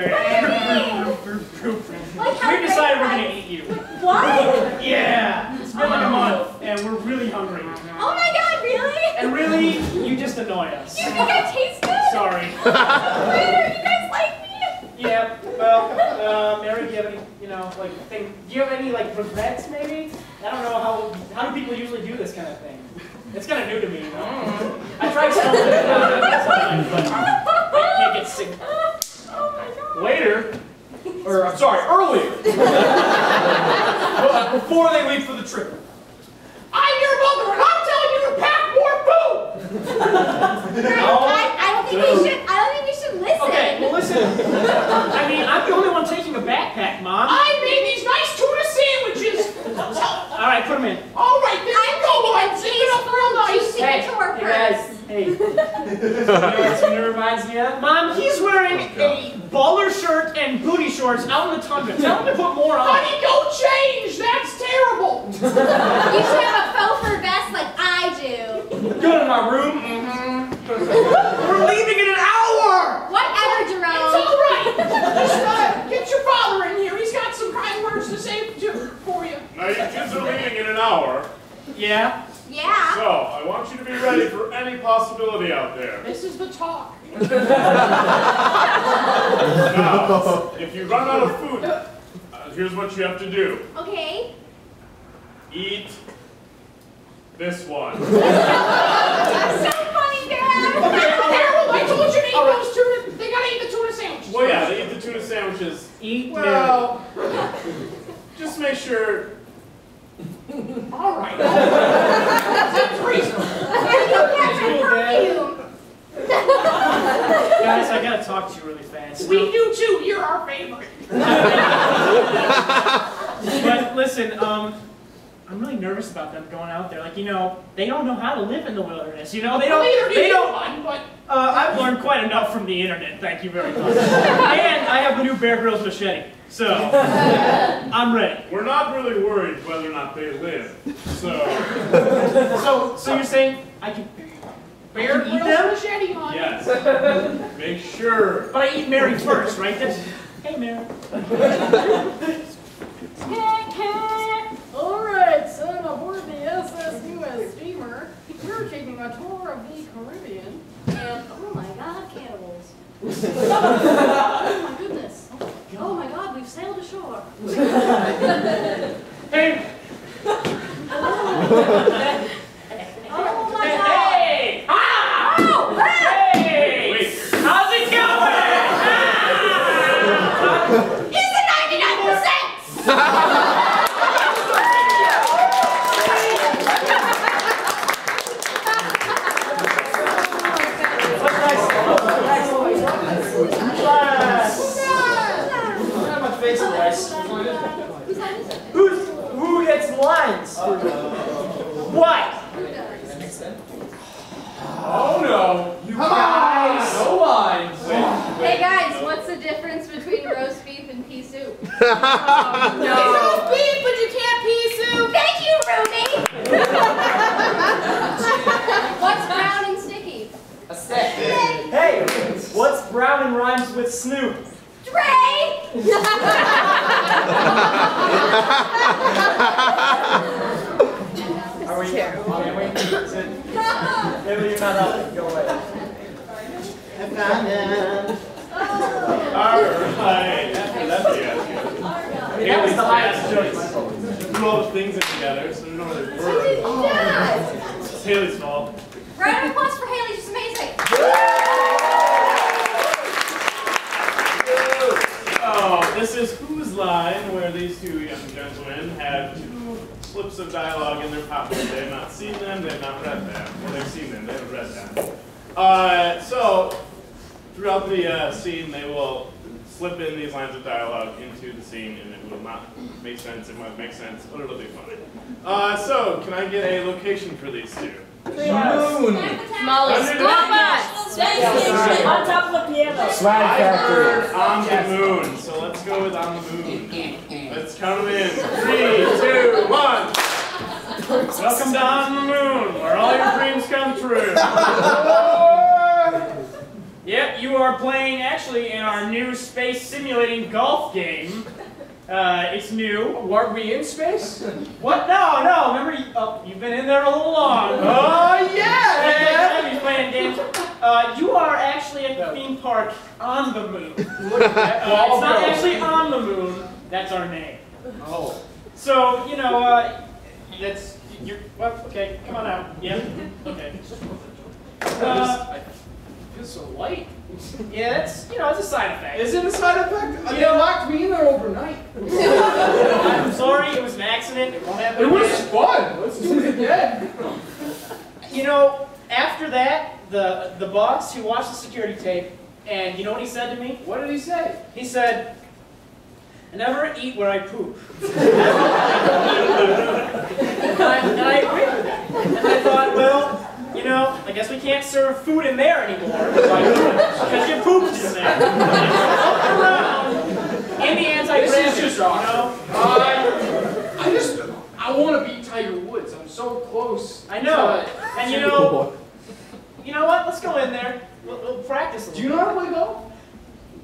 decided we're gonna eat you. What? Yeah, it's been like a month, and we're really hungry. Oh my God, really? And really, you just annoy us. You think I taste good? Sorry. Later, you guys like me? Yeah, well, Mary, do you have any, do you have any, regrets, maybe? I don't know how do people usually do this kind of thing? It's kind of new to me, you know? I tried something sometimes, but I can't get sick. Oh my God. Later, or I'm sorry, earlier, before they leave for the trip. I'm your mother, and I'm telling you to pack more food. I don't think we should listen. Okay, well listen. I mean, I'm the only one taking a backpack, Mom. I made these nice tuna sandwiches. All right, put them in. All right, there you go. I'm zipping up real nice. Hey, guys. Hey. You know what tuna reminds me of? Mom, he's wearing a baller shirt and booty shorts out in the tundra. Tell him to put more on. Honey, go change. That's terrible. You should have a faux fur vest like I do. Go to my room. We're leaving in an hour. Whatever, Jerome. It's all right. Just get your father in here. He's got some kind words to say for you. Now, you kids are leaving in an hour, Yeah? Yeah. so I want you to be ready for any possibility out there. This is the talk. Now, if you run out of food, here's what you have to do. Okay. Eat this one. So funny, Dad. Okay, Harold, I told you to eat those tuna. They gotta eat the tuna sandwiches. Well, yeah, they eat the tuna sandwiches. Eat Well, Just make sure. all right. Seems reasonable. Guys, I gotta talk to you really fast. We do too. You're our favorite. But listen, I'm really nervous about them going out there. They don't know how to live in the wilderness. They don't. But I've learned quite enough from the internet. Thank you very much. And I have the new Bear Grylls machete, so I'm ready. We're not really worried whether or not they live. So So you're saying I can Bear eat Grylls them? machete on. yes, make sure. But I eat Mary first, right? Hey, Mary. All right, son, aboard the SS-US steamer. We're taking a tour of the Caribbean. And, oh my God, cannibals. Oh my goodness. Oh my God, we've sailed ashore. Hey. Oh my God. Hey. Ah. Oh, Hey. Wait. How's it going? He's a 99%. Who gets lines? What? Oh no, you guys! No lines. Hey guys, what's the difference between roast beef and pea soup? It's roast beef, but you can't pea soup. Thank you, Ruby. What's brown and sticky? A stick. Hey, what's brown and rhymes with Snoop? Dre. Are we? Can we? Maybe you're not up. Go away. Alright, after that fiasco. That was the highest joke. Put all the things in together so we don't really work. It's Haley's fault. Round of applause for Haley, she's amazing. This is Whose Line, where these two young gentlemen have two slips of dialogue in their pockets. They have not seen them, they have not read them. Well, they've seen them, they haven't read them. So, throughout the scene, they will slip in these lines of dialogue into the scene, and it will not make sense, it might make sense, but it'll be funny. So, can I get a location for these two? Moon. Smallest. On top of the piano. Slide factory. On the moon. So let's go with on the moon. Let's count them in. 3, 2, 1. Welcome to On the Moon, where all your dreams come true. Yep, you are playing actually in our new space simulating golf game. It's new. Are we in space? What? No. Remember, you've been in there a little long. Oh, yeah! You're playing games. You are actually at the theme park on the moon. It's not actually on the moon. That's our name. Oh. So, that's... Well, okay, come on out. Yeah? Okay. I feel so light. Yeah, that's, it's a side effect. Is it a side effect? They locked me in there overnight. I'm sorry, it was an accident. It won't happen It was again. fun. Let's do it again. After that, the boss who watched the security tape, and you know what he said to me? What did he say? He said, I never eat where I poop. and I agreed with that. And I thought, well, I guess we can't serve food in there anymore. Because your poop's in there. Around in the anti-gravity, This is just awesome. I want to beat Tiger Woods. I'm so close. I know. And you know what? Let's go in there. We'll practice a little. Do you know how to play golf?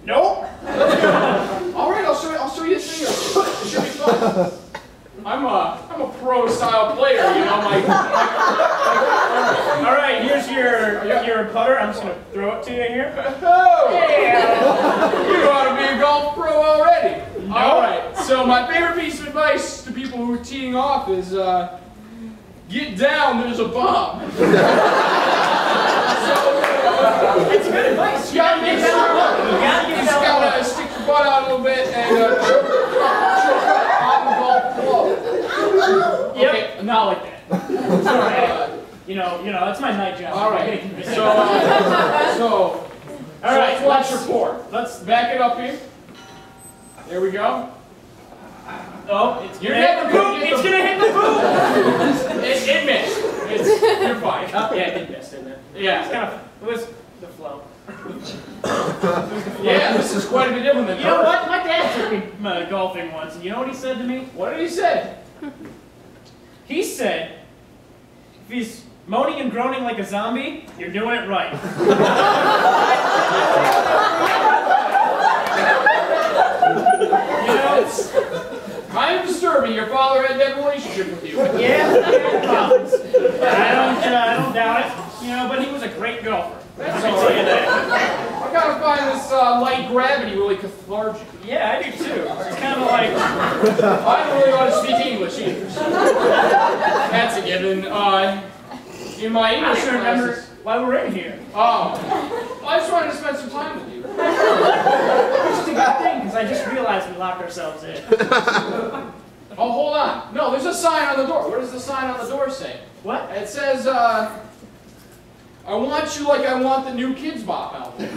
Nope. All right, I'll show you a thing. It should be fun. I'm a pro style player, All right, here's your putter. I'm just gonna throw it to you here. Oh! Yeah. You ought to be a golf pro already. No. All right. So my favorite piece of advice to people who are teeing off is get down. There's a bomb. It's good advice. You gotta get down. You gotta get down. Just gotta stick your butt out a little bit and choke on the golf club. Yep. Okay, not like that. That's my night job. All right. So, all right. Let's report. Let's back it up here. There we go. Oh, it's You're gonna hit the poop. It's gonna hit the poop. It missed. You're fine. Yeah, it missed, didn't it? Yeah. It was the flow. Yeah, this is quite a bit different than You know what? My dad took me golfing once, and you know what he said to me? What did he say? He said, if he's moaning and groaning like a zombie, you're doing it right. It's kind of disturbing. Your father had that relationship with you. Yeah, I don't doubt it. But he was a great golfer. That's all right. I gotta find this light gravity really cathartic. Yeah, I do too. It's kind of like... I don't really want to speak English either. That's a given. In my I English don't even remember classes. why we're in here. Oh. I just wanted to spend some time with you. Which is a good thing, because I just realized we locked ourselves in. Oh, hold on. No, there's a sign on the door. What does the sign on the door say? What? It says, I want you like I want the new Kids Bop album.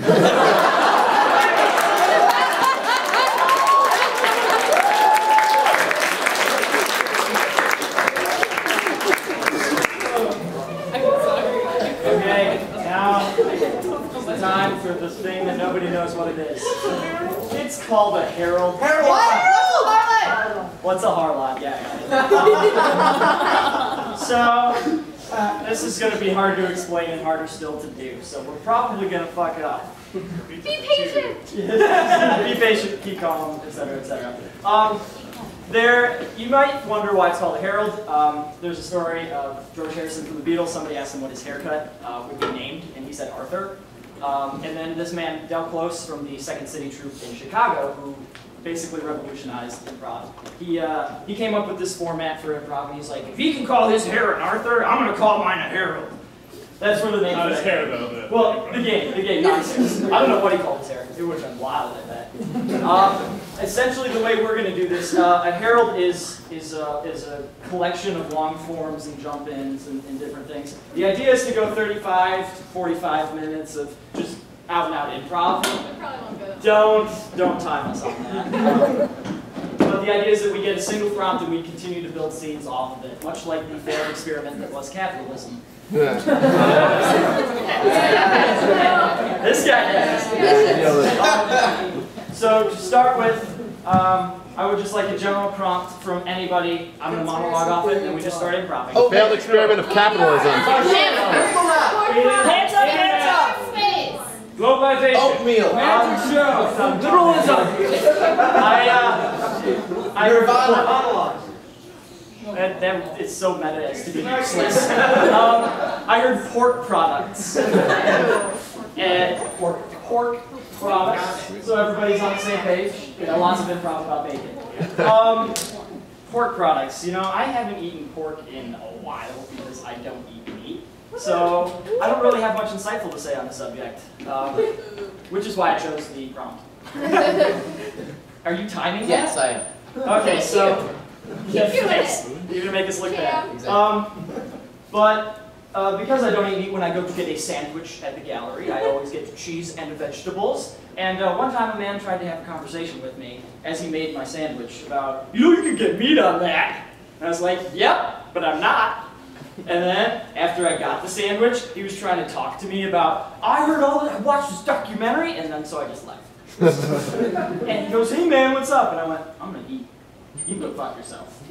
Okay, now it's time for this thing that nobody knows what it is. It's called a herald. What's a harlot? Yeah. So, this is going to be hard to explain and harder still to do. So we're probably going to fuck it up. Be patient. Be patient, keep calm, etc., etc. You might wonder why it's called a herald. There's a story of George Harrison from the Beatles. Somebody asked him what his haircut would be named, and he said Arthur. And then this man, Del Close from the Second City Troupe in Chicago, who basically revolutionized improv. He came up with this format for improv, and he's like, if he can call his hair an Arthur, I'm going to call mine a herald. That's where the name Not his hair, though. Well, the game nonsense. I don't know what he called his hair. It would have been wild, I bet. Essentially, the way we're going to do this, a herald is a collection of long forms and jump-ins and different things. The idea is to go 35 to 45 minutes of just out-and-out improv. It probably won't go. Don't time us on that. But the idea is that we get a single prompt and we continue to build scenes off of it, much like the failed experiment that was capitalism. This guy has. So to start with, I would just like a general prompt from anybody. I'm going to monologue off it, and then we just start improvising. Oh, failed experiment of capitalism. Hands up, hands up! Globalization. Oatmeal. Magic show. Liberalism. I heard monologue. That it's so meta as to be useless. I heard pork products. And pork products. So everybody's on the same page. You know, lots of improv about bacon. Pork products. You know, I haven't eaten pork in a while because I don't eat meat. So I don't really have much insightful to say on the subject, which is why I chose the prompt. Are you timing Yes, that? I am. Okay, so Keep doing yes, you're gonna make us look bad. Exactly. Because I don't eat meat when I go to get a sandwich at the gallery, I always get cheese and vegetables. And one time a man tried to have a conversation with me as he made my sandwich about, you know, you can get meat on that. And I was like, yep, but I'm not. And then, after I got the sandwich, he was trying to talk to me about, I heard all that, I watched this documentary, and then so I just left. And he goes, hey man, what's up? And I went, I'm gonna eat. You can go fuck yourself.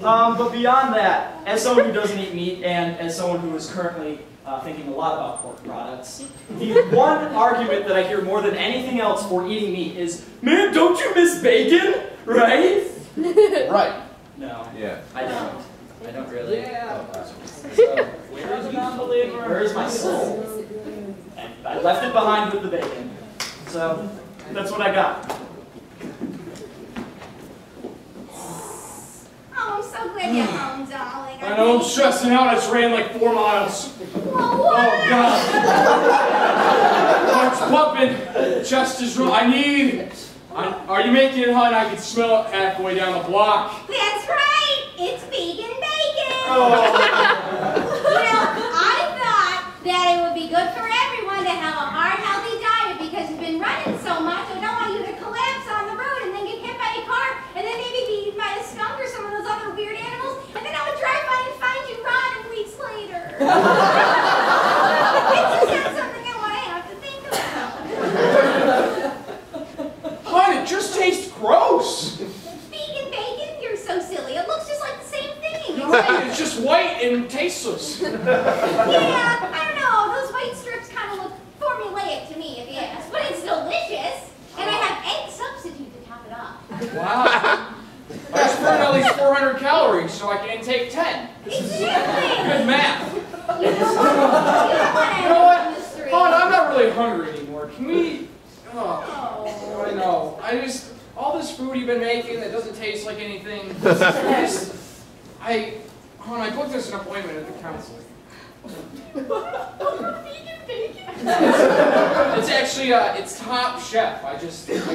But beyond that, as someone who doesn't eat meat, and as someone who is currently thinking a lot about pork products, the one argument that I hear more than anything else for eating meat is, man, don't you miss bacon? Right? Right. No. Yeah. I don't. I don't really. Yeah. So, where is the non-believer? Where is my soul? And I left it behind with the bacon. So, that's what I got. Oh, I'm so glad you're home, darling. I know I'm stressing out. I just ran like 4 miles. Well, what? Oh God. Heart's pumping. Chest is wrong. Are you making it, hon? I can smell it halfway down the block. That's right. It's vegan bacon. Oh. I thought that it would be good for everyone to have a heart healthy diet because you've been running so much. I don't want you to collapse on the road and then get hit by a car and then maybe be eaten by a skunk or some of those other weird animals and then I would drive by and find you rotting weeks later. It's just not something I want to have to think about. Hon, it just tastes gross. Vegan bacon? You're so silly. It looks just like the same thing. You're right. It's just white and tasteless. Yeah, I don't know. Those white strips kind of look formulaic to me, if you ask. But it's delicious. And I have egg substitute to top it off. Wow. I just burned at least 400 calories, so I can intake 10. Exactly. Good math. You don't want to You know what? on the street. Hon, I'm not really hungry anymore. Can we? Oh. I know. All this food you've been making that doesn't taste like anything. I booked us an appointment at the counselor. Vegan bacon? It's actually, it's Top Chef. I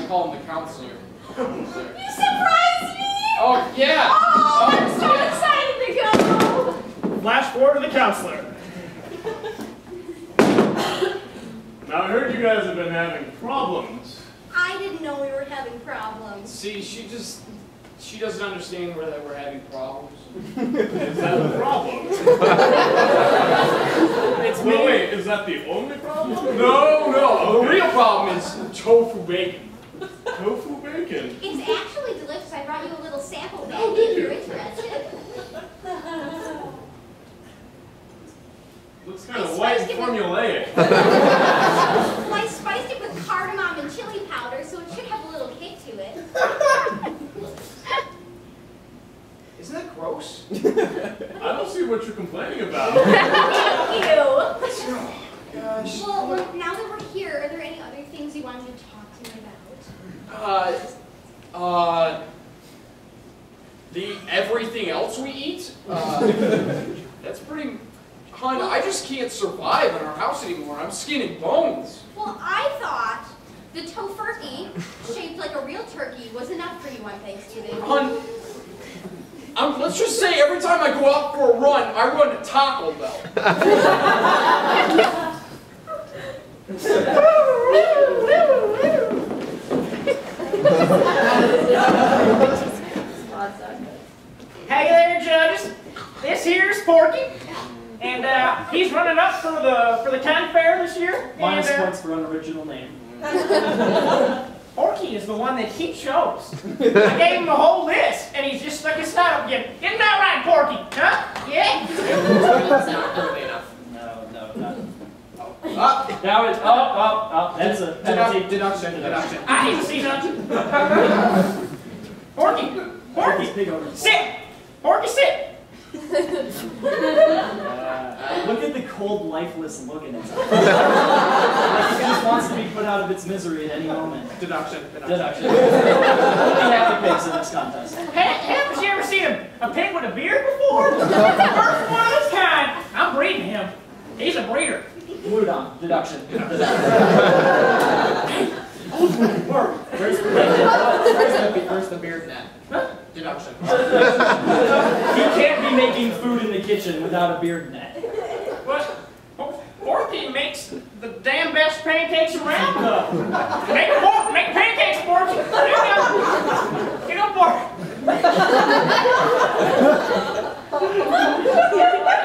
call him the counselor. You surprised me! Oh, yeah. Oh, I'm so excited to go! Flash forward to the counselor. Now I heard you guys have been having problems. I didn't know we were having problems. See, she doesn't understand that we're having problems. Is that the problem? Well, wait, is that the only problem? No. The real problem is tofu bacon. Tofu bacon. It's actually delicious. I brought you a little sample bag Oh, did if you? you're interested. Looks kind of white and formulaic. Well, I spiced it with cardamom and chili powder, so it should have a little kick to it. Isn't that gross? I don't see what you're complaining about. Thank you. Oh, gosh. Well, now that we're here, are there any other things you wanted to talk to me about? The everything else we eat? That's pretty... Hon, I just can't survive in our house anymore. I'm skin and bones. Well, I thought everyone Thanksgiving. Hun, let's just say every time I go out for a run, I run to Taco Bell. Hey there, judges. This here's Porky, and he's running up for the county fair this year. Minus and, points for unoriginal name. Porky is the one that he chose. I gave him a whole list, and he's just stuck his snout up again. Isn't that right, Porky? Huh? Yeah? That's not early enough. No, not. Up. Now it's up. That's a penalty. Deduction. I hate to see nothing. Porky, Porky's pig over. sit. Porky, sit. Look at the cold, lifeless look in its eyes. Like it just wants to be put out of its misery at any moment. Deduction. Only half the pigs in this contest. Haven't you ever seen a pig with a beard before? First one of its kind. I'm breeding him. He's a breeder. Glued on. Deduction. Where's the beard net? Deduction. He can't be making food in the kitchen without a beard net. What? Porky makes the damn best pancakes around, though. Make pancakes, Porky. Get up, Porky.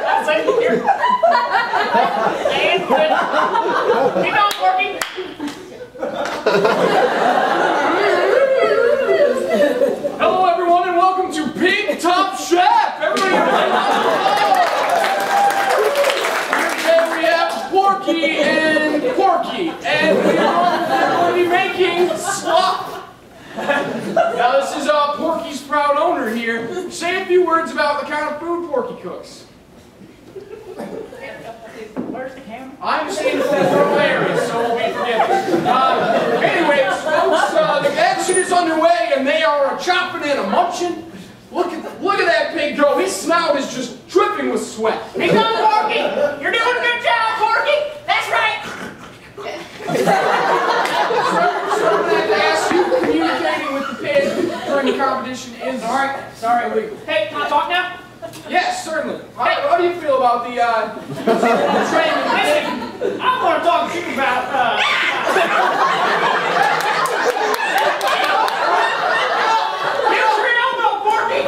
That's it. Here. And good. Keep on, Porky. Hello, everyone, and welcome to Pig Top Chef. Everybody, today we have Porky and Porky, and we are going to be making slop. Now, this is Porky's proud owner here. Say a few words about the kind of food Porky cooks. Where's the camera? I understand it's in rural areas, so we'll be forgiven. Anyways, folks, the action is underway, and they are chopping and munching. Look at that pig go. His snout is just dripping with sweat. Hey, come on, Porky. You're doing a good job, Porky. That's right. So I'm going to ask you, communicating with the pig during the competition is sorry, illegal. Hey, can I talk now? Yes, certainly. How do you feel about the training? I want to talk to you about get your elbow, Porky.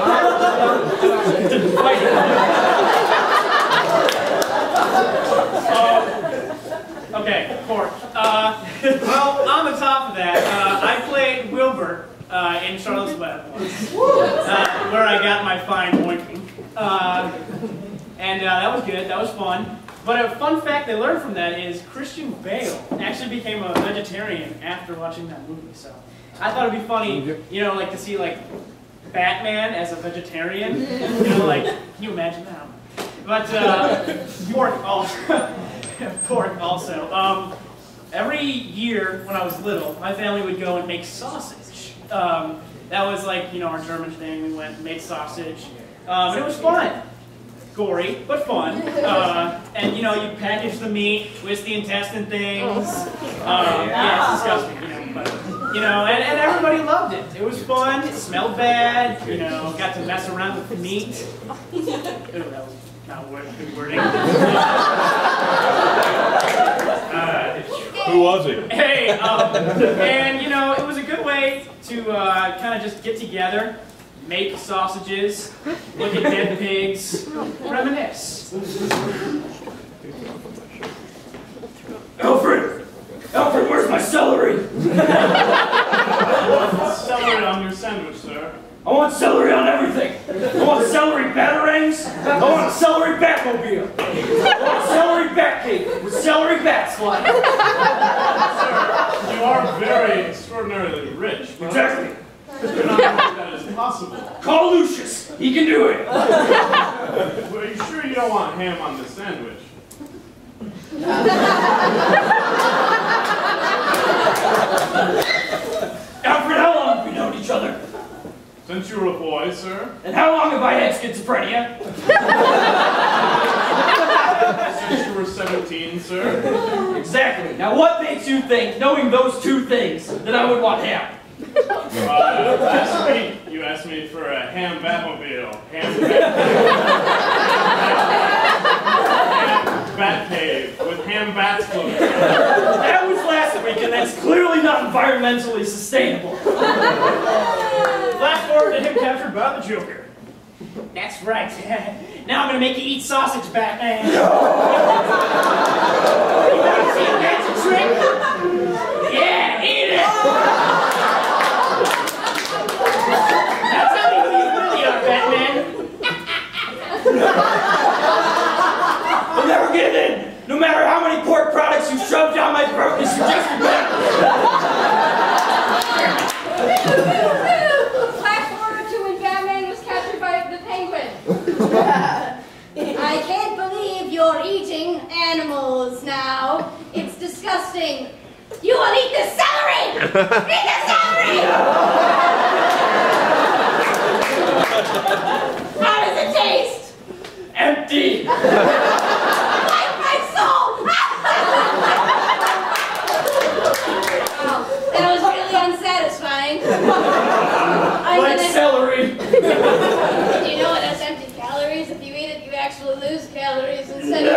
Okay, Pork. Well, on the top of that, I played Wilbur in Charlotte's Web once, where I got my fine oinking. And that was good, that was fun. But a fun fact I learned from that is Christian Bale actually became a vegetarian after watching that movie. So I thought it'd be funny, you know, like to see like Batman as a vegetarian. You know, like, can you imagine that? But Pork also. Every year when I was little, my family would go and make sausage. That was like, you know, our German thing. We went and made sausage. And it was fun. Gory, but fun. And you know, you package the meat, twist the intestine things. Yeah, it's disgusting, you know, but, you know, and everybody loved it. It was fun, it smelled bad, you know, got to mess around with the meat. Ooh, that was not good wording. Who was he? Hey, and you know, it was a good way to kind of just get together, make sausages, look at dead pigs, reminisce. Alfred, where's my celery? Celery on your sandwich, sir. I want celery on everything. I want celery batarangs. I want a celery batmobile. I want a celery bat cake with celery bats flying. Sir, you are very extraordinarily rich. Exactly. I do not think that is possible. Call Lucius. He can do it. Well, are you sure you don't want ham on the sandwich? Alfred, how long have we known each other? Since you were a boy, sir. And how long have I had schizophrenia? Since you were 17, sir. Exactly. Now what makes you think, knowing those two things, that I would want ham? Last week me for a ham Batmobile. Ham Bat Cave with ham bats floating. That was last week, and that's clearly not environmentally sustainable. Flash forward to him captured by the Joker. That's right. Now I'm gonna make you eat sausage, Batman. You want to see a magic trick? Yeah, eat it! Now tell me who you really are, Batman. I'll never give in, no matter how many pork products you shove down my throat to suggest you're better. Flash forward to when Batman was captured by the Penguin. I can't believe you're eating animals now. It's disgusting. You will eat the celery! Eat the celery! How does it taste? Empty. Like my soul! Wow, that was really unsatisfying. Like celery. Do you know what has empty calories? If you eat it, you actually lose calories instead of...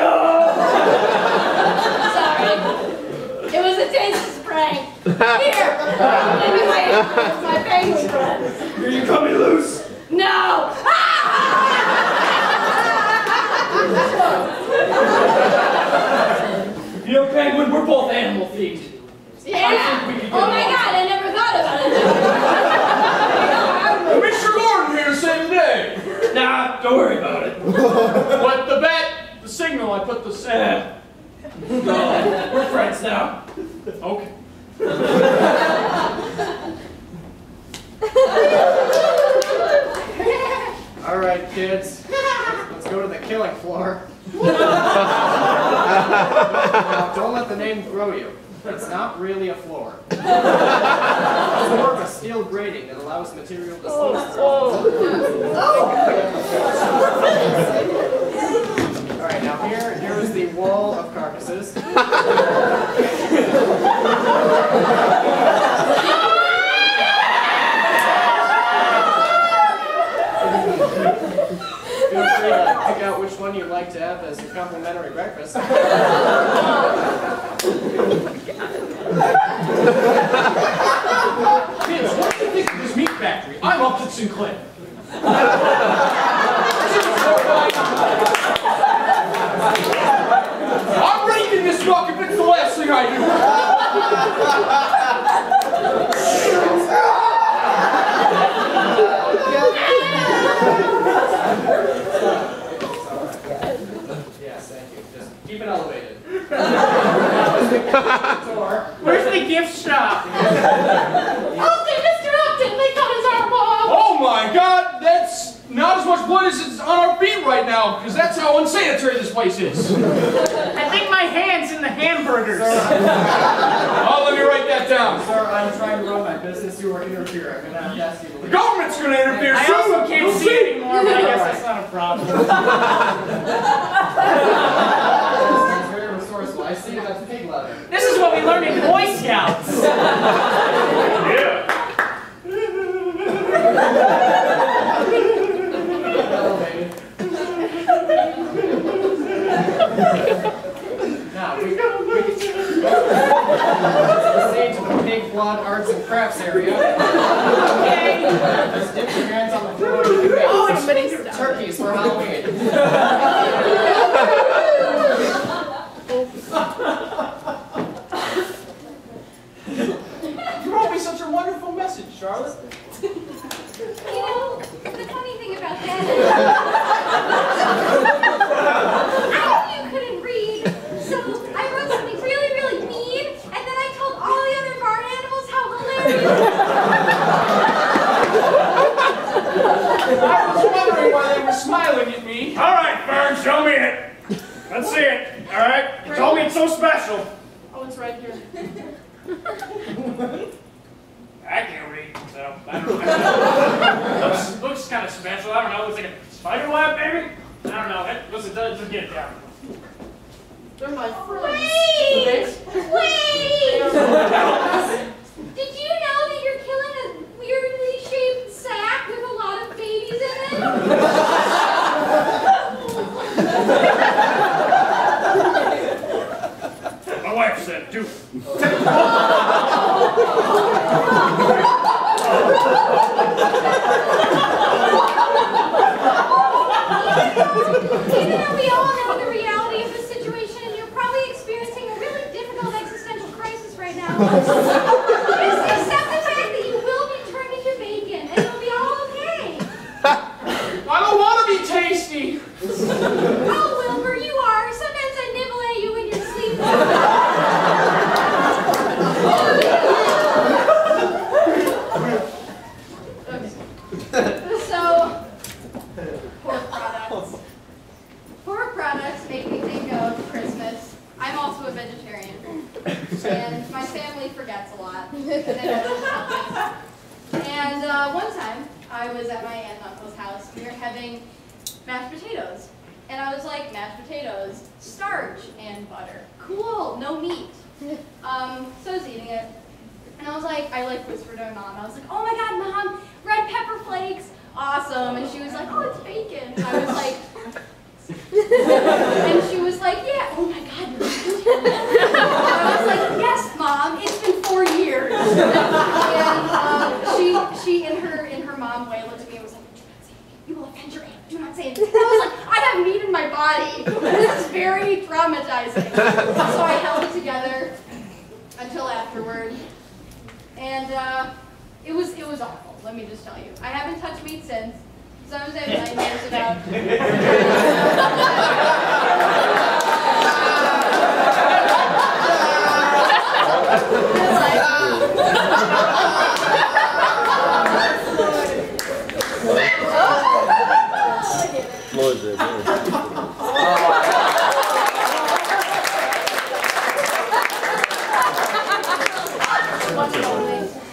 Sorry. It was a tasteless prank. Here! Give me my penguin friends. Are you coming loose? No! You know, Penguin, we're both animal themed. Yeah! Oh my god, I never thought about it. Mr. Gordon here to save the day. Nah, don't worry about it. But the signal, I put the signal. We're friends now. Okay. All right, kids. Let's go to the killing floor. Now, don't let the name throw you. It's not really a floor. It's more of a steel grating that allows material to slip. All right, now here is the wall of carcasses. Feel free to pick out which one you'd like to have as your complimentary breakfast. Kids, what do you think of this meat factory? I'm Upton Sinclair. I'm raking this rock if it's the last thing I do. Yes, thank you. Just keep it elevated. Where's the gift shop? Upton, Mr. Upton, they cut his arm off. Oh my God, that's not as much blood as is on our feet right now, because that's how unsanitary this place is. I think my hand's in the hamburgers. Oh, let me write that down. Sir, I'm trying to run my business. You are interfering. I'm going to have to ask you to leave. The government's going to interfere I soon. also can't see anymore, but I guess that's not a problem. It's very resourceful. I see that's pig leather. This is what we learned in Boy Scouts. Yeah. Elevated. Now, we proceed to the pig blood arts and crafts area. Okay. Just dip your hands on the floor and you make turkeys for Halloween. You wrote me such a wonderful message, Charlotte. You know, the funny thing about that is, I knew you couldn't read, so I wrote something really, really mean, and then I told all the other barn animals how hilarious. I was wondering why they were smiling at me. All right, Fern, show me it. Let's see it. All right? You told me it's so special. Oh, it's right here. I can't read, so I don't know. looks kind of special. I don't know. Looks like a spider web, maybe? I don't know. Listen, just get it down. They're my friends. Wait! Wait! Did you know that you're killing a weirdly shaped sack with a lot of And one time, I was at my aunt and uncle's house. We were having mashed potatoes. And I was like, mashed potatoes, starch and butter. Cool, no meat. So I was eating it. And I was like, whispered to my mom. I was like, oh my God, Mom, red pepper flakes. Awesome. And she was like, oh, it's bacon. And I was like, and she was like, yeah, oh my God, you're bacon. I was like, yes, Mom, it's been 4 years. And she in her mom way looked at me and was like, do not say anything. You will offend your aunt. Do not say anything. And I was like, I have meat in my body. This is very traumatizing. So I held it together until afterward. And it was awful, let me just tell you. I haven't touched meat since. So I was having nightmares about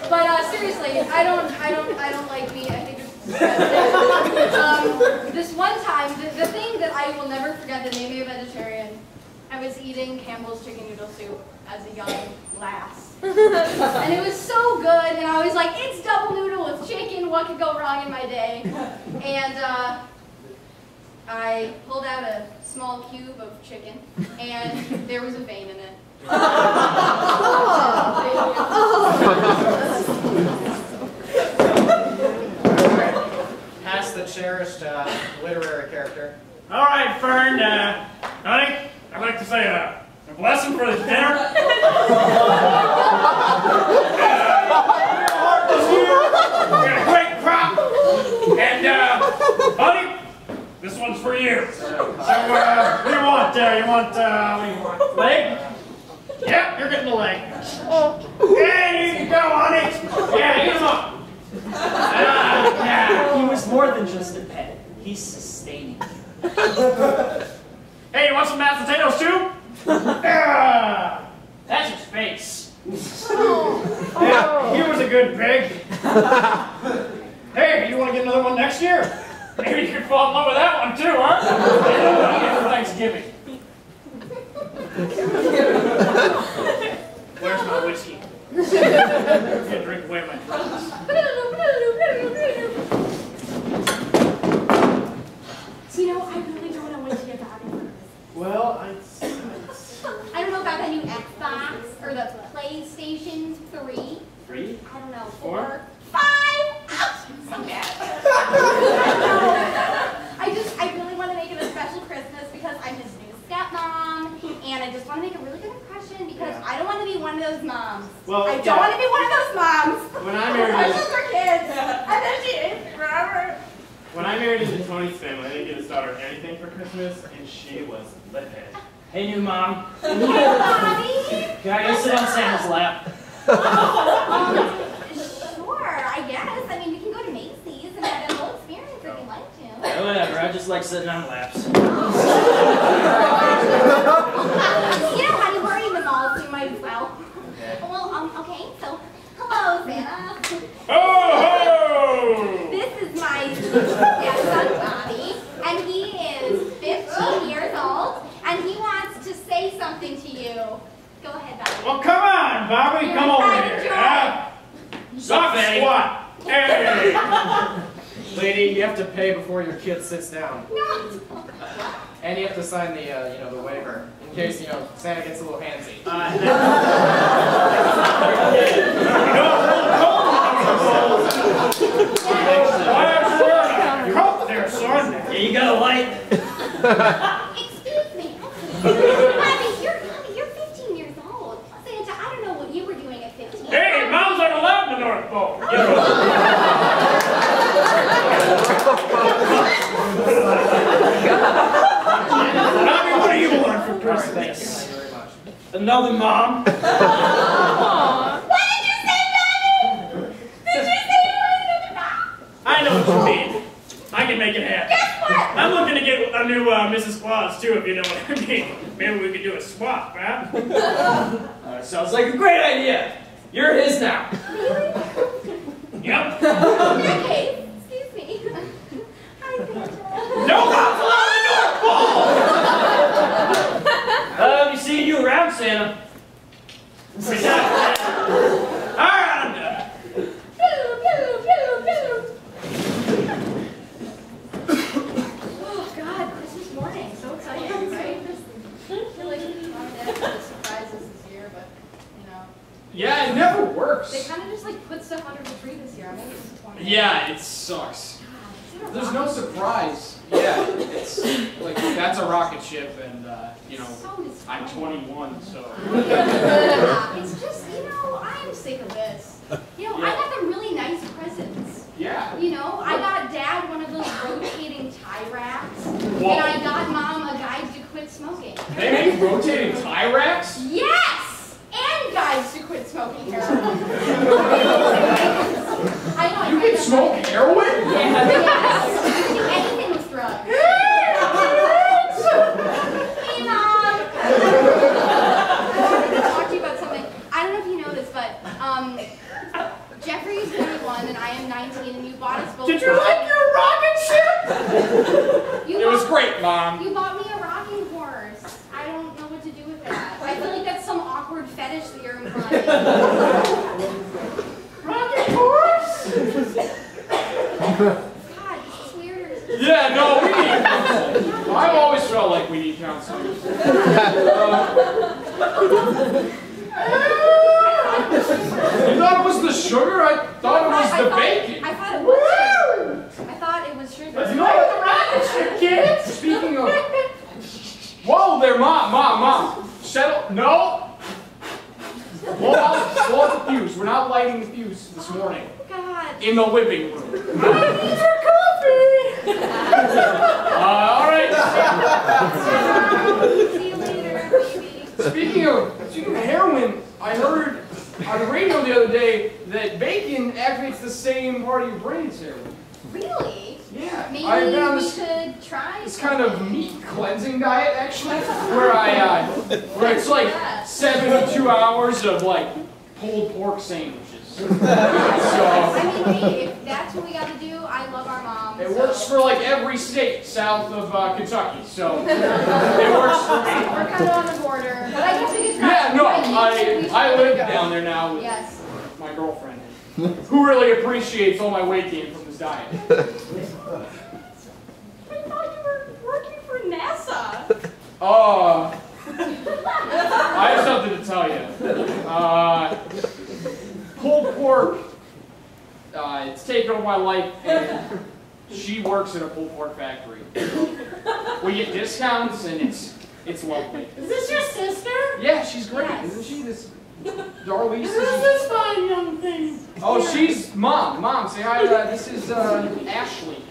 But seriously, I don't like meat. I think it's disgusting. This one time, the thing that I will never forget that made me a vegetarian, I was eating Campbell's chicken noodle soup as a young lass. And it was so good, and I was like, it's double noodle with chicken, what could go wrong in my day? And I pulled out a small cube of chicken, and there was a vein in it. Pass the cherished literary character. All right, Fern, honey, I'd like to say a blessing for the dinner. This year, we got a great crop. And, honey, this one's for you. So, what do you want? What do you want? Leg? Yep, you're getting the leg. Yeah, you can go, honey. Yeah, eat them up. Yeah. He was more than just a pet. He's sustaining you. Hey, you want some mashed potatoes too? Yeah. That's his face. Yeah, he was a good pig. Hey, you want to get another one next year? Maybe you could fall in love with that one too, huh? For Thanksgiving. Where's my whiskey? You can drink away my drugs. You know, I really don't know what to get out of here. Well, I don't know about the new Xbox or the PlayStation 3. 3? I don't know. 4? 5? Ouch, so bad. I really want to make it a special Christmas because I'm his new stepmom, and I just want to make a really good impression because I don't want to be one of those moms. Well, I don't want to be one of those moms. When I married Specials for kids, and then she is forever. When I married into Tony's family, I didn't get his daughter anything for Christmas, and she was livid. Hey, new mom. Hey, Mommy. Can I go sit on Santa's lap? Sure, I guess. I mean, we can go to Macy's and have a whole experience if you'd like to. Yeah, whatever. I just like sitting on laps. You know how you worry in the malls, so you might as well. Well, okay, so, hello, Santa. Oh! This is my stepson, Bobby, and he is 15 years old, and he wants to say something to you. Go ahead, Bobby. Well, come on, Bobby. Come over here. Soft squat. Hey! Lady, you have to pay before your kid sits down. No. And you have to sign the, the waiver in case, Santa gets a little handsy. There, son. Yeah, you got a light? Excuse me. Bobby, you're 15 years old. Santa, I don't know what you were doing at 15. Hey, moms aren't allowed in the North Pole. Bobby, what do you want for Christmas? Thank you very much. Another mom? What did you say, Bobby? Did you say you wanted another mom? I know what you mean. I can make it happen. Guess what? I'm looking to get a new Mrs. Claus, too, if you know what I mean. Maybe we could do a swap, huh? Sounds like a great idea. You're his now. Yep. Okay, excuse me. Hi, Santa. No waffle on the North Pole! I'll be seeing you around, Santa. Alright, I'm done. Oh God, Christmas morning, so exciting, right? I feel like Mom and Dad had to surprise us this year, but you know. Yeah, it never works. They kind of just like put stuff under the tree this year. I'm really disappointed. Yeah, it sucks. God, There's no surprise. Yeah, it's like that's a rocket ship, and you know, I'm 21, so. It's just, you know, I'm sick of this. You know, I got them really nice presents. Yeah. You know, I got Dad one of those rotating tie racks, Whoa. and I got Mom a guide to quit smoking. They make rotating tie racks? Yes! And guides to quit smoking heroin. I know. You can smoke heroin? Yes. You can do anything with drugs. Hey, Mom! I wanted to talk to you about something. I don't know if you noticed, but Jeffrey's 21 and I am 19, and you bought us both. Did you like your rocket ship? You It was bought- great, Mom. You bought me a rocking horse. I don't know what to do with that. I feel like that's some awkward fetish that you're implying. Rocking horse? God, this is weird. Yeah, no, we need counseling. I've always felt like we need counseling. You thought it was the sugar? I thought it was the bacon. I thought it was sugar. I thought it was sugar. You like the rocket ship, kids? Speaking of... Whoa there, Mom. Settle... No! Blow out the fuse. We're not lighting the fuse this morning. God. In the living room. I need your coffee. Alright. See you later, baby. Speaking of heroin, I heard on the radio the other day that bacon activates the same part of your brain as heroin. Really? Yeah. Maybe I've been on we this could try It's kind of meat cleansing diet, actually, where it's like 72 hours of like pulled pork sandwiches. So I mean, hey, if that's what we got to do, I love our mom. it works for like every state south of Kentucky. So it works for me. We're kind of on the border, but I guess we could try. Yeah, no, I I live down there now with Yes. my girlfriend, who really appreciates all my weight gain from this diet. I thought you were working for NASA. I have something to tell you. Pulled pork, it's taken over my life, and she works in a pulled pork factory. We get discounts, and it's lovely. Is this your sister? Yeah, she's great, Yes. isn't she? This Darlene. Who's this fine young thing? Oh, she's Mom. Mom, say hi. This is Ashley.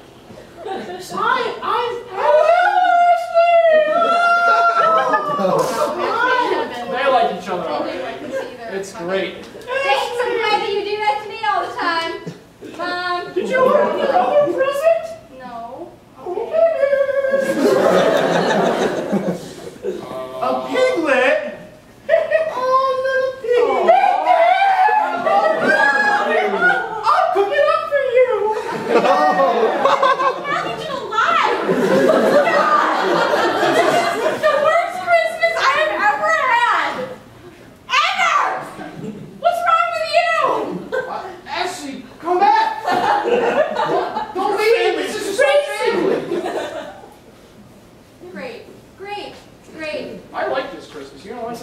They like each other already. It's great. Thanks, I'm glad that you do that to me all the time. Mom. Did you open your other present? No. A piglet? Oh, little piglet. I'll cook it up for you. How did you lie? It's the worst Christmas I have ever had. Ever! What's wrong with you? Ashley, come back! Don't leave! This is just my family! Great. I like this Christmas, you know what?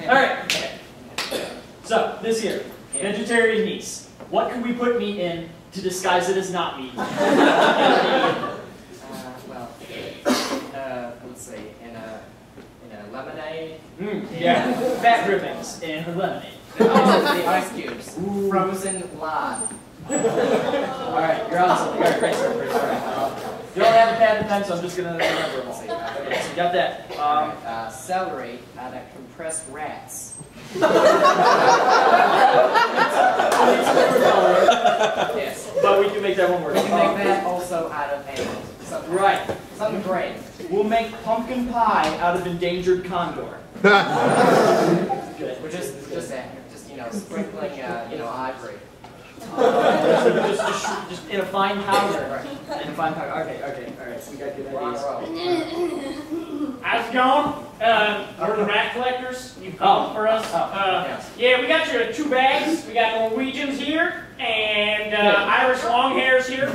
Alright. So, this year, vegetarian niece. What could we put meat in to disguise it as not meat? Let's see, in a lemonade. Yeah, fat drippings in her lemonade. The ice cubes. Frozen lard. Alright, you're on something. Alright, great start. You don't have a pad and pen, so I'm just gonna remember them all. Okay, so you got that. Celery out of compressed rats. Yes. But we can make that one work. We can make that also out of animals. Right. Something great. We'll make pumpkin pie out of endangered condor. Good. We're just sprinkling, ivory. Just in a fine powder. In a fine powder. Okay, all right. So we got good ideas. How's it going? We're the rat collectors. You called for us. Yes. Yeah, we got your 2 bags. We got Norwegians here and Irish long hairs here.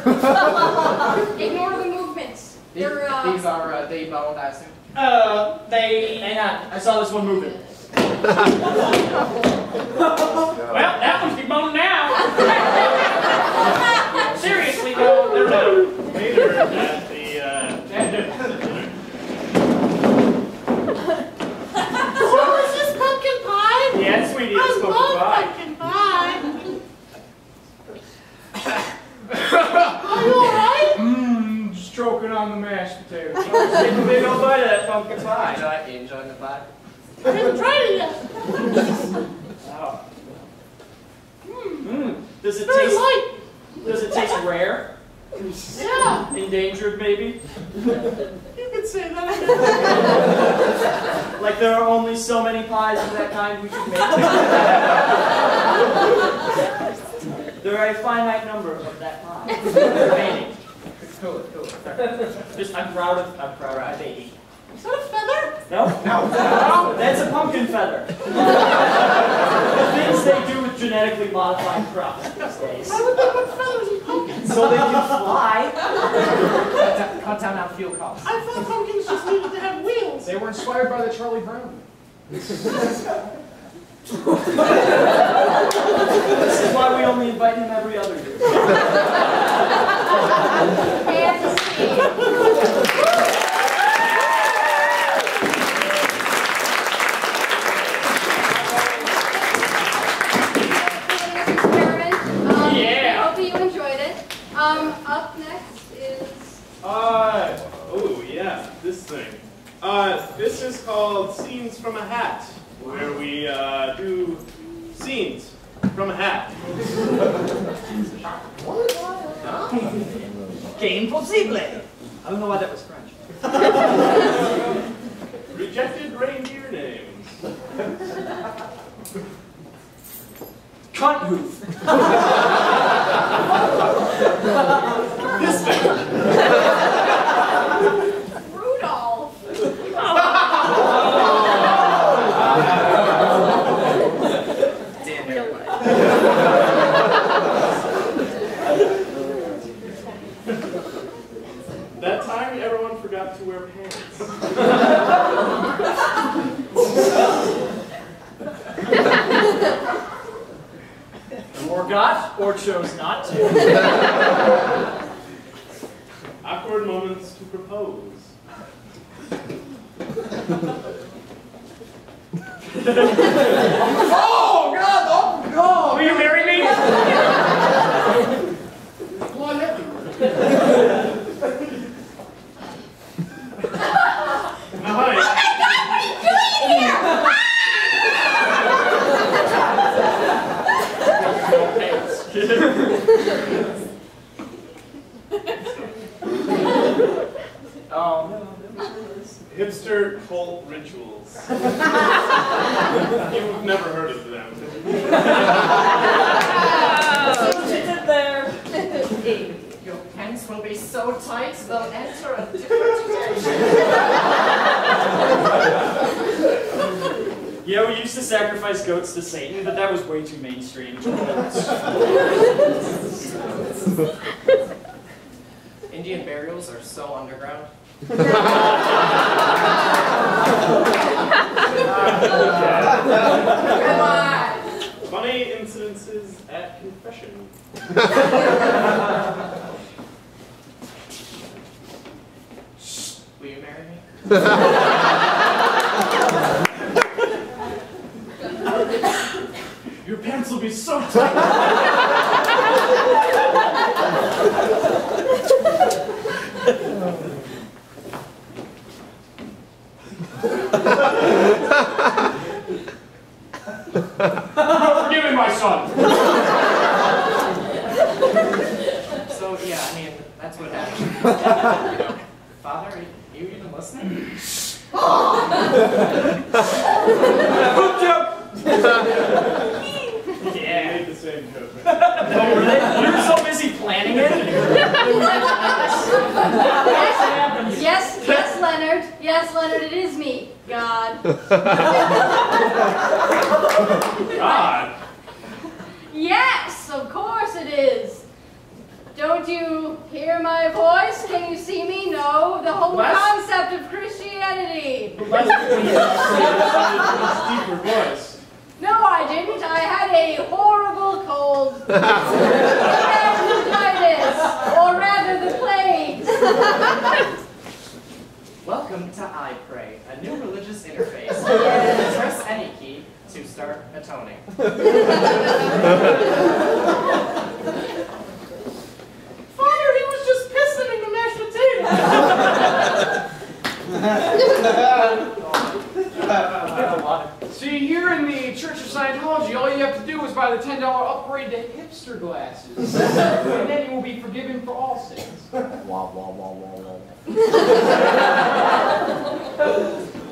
Ignore the movements. These are they boned, I assume. Hang on. I saw this one moving. Well, that one's deboned now. Seriously, though, they're not. Later at the dinner. So is this pumpkin pie? Yeah, sweetie, it's I love pumpkin pie. Are you alright? Just choking on the mashed potatoes. Take a big old bite of that pumpkin pie. Enjoying the pie? I haven't tried it yet. Wow. Does it Very taste? light. Does it taste rare? Yeah. Endangered, maybe? You could say that. Like there are only so many pies of that kind we should make. There are a finite number of that pie remaining. Cool. Just I'm proud of my baby. Is that a feather? No? No. That's a pumpkin feather. The things they do with genetically modified crops these days. Why would they put feathers in pumpkins? So they can fly. Cut down on fuel costs. I thought pumpkins just needed to have wheels. They were inspired by the Charlie Brown. This is why we only invite him every other year. Hope you enjoyed it. Up next is... Oh yeah, this thing. This is called Scenes from a Hat, where we do scenes from a hat. Game possible. I don't know why that was French. Rejected reindeer names. Cunt hoof. This thing. Rudolph. That time everyone forgot to wear pants. Forgot or chose not to. Awkward moments to propose. Oh, God! Oh, God! Will you marry me? There's blood everywhere. Now, honey. Oh my God, what are you doing here? Oh no. Hipster cult rituals. You've never heard of them. There. Your pants will be so tight they'll enter a different dimension. Yeah, we used to sacrifice goats to Satan, but that was way too mainstream. Indian burials are so underground. Come on. Funny incidences at confession. Will you marry me? Your pants will be so tight. Forgive me, my son. So, yeah, I mean, that's what happened. Father, are you even listening? Poop joke! Yeah. Made the same joke. Oh, really? You were so busy planning it? Yes, Leonard. Yes, Leonard, it is me. God. God? Yes, of course it is. Don't you hear my voice? Can you see me? No, the whole concept of Christianity. Deeper voice. No, I didn't. I had a horrible cold. Laryngitis, or rather the plague. Welcome to I Pray, a new religious interface. Press any key to start atoning. Father, he was just pissing in the mashed potatoes. See, here in the Church of Scientology, all you have to do is buy the $10 upgrade to hipster glasses. And then you will be forgiven for all sins.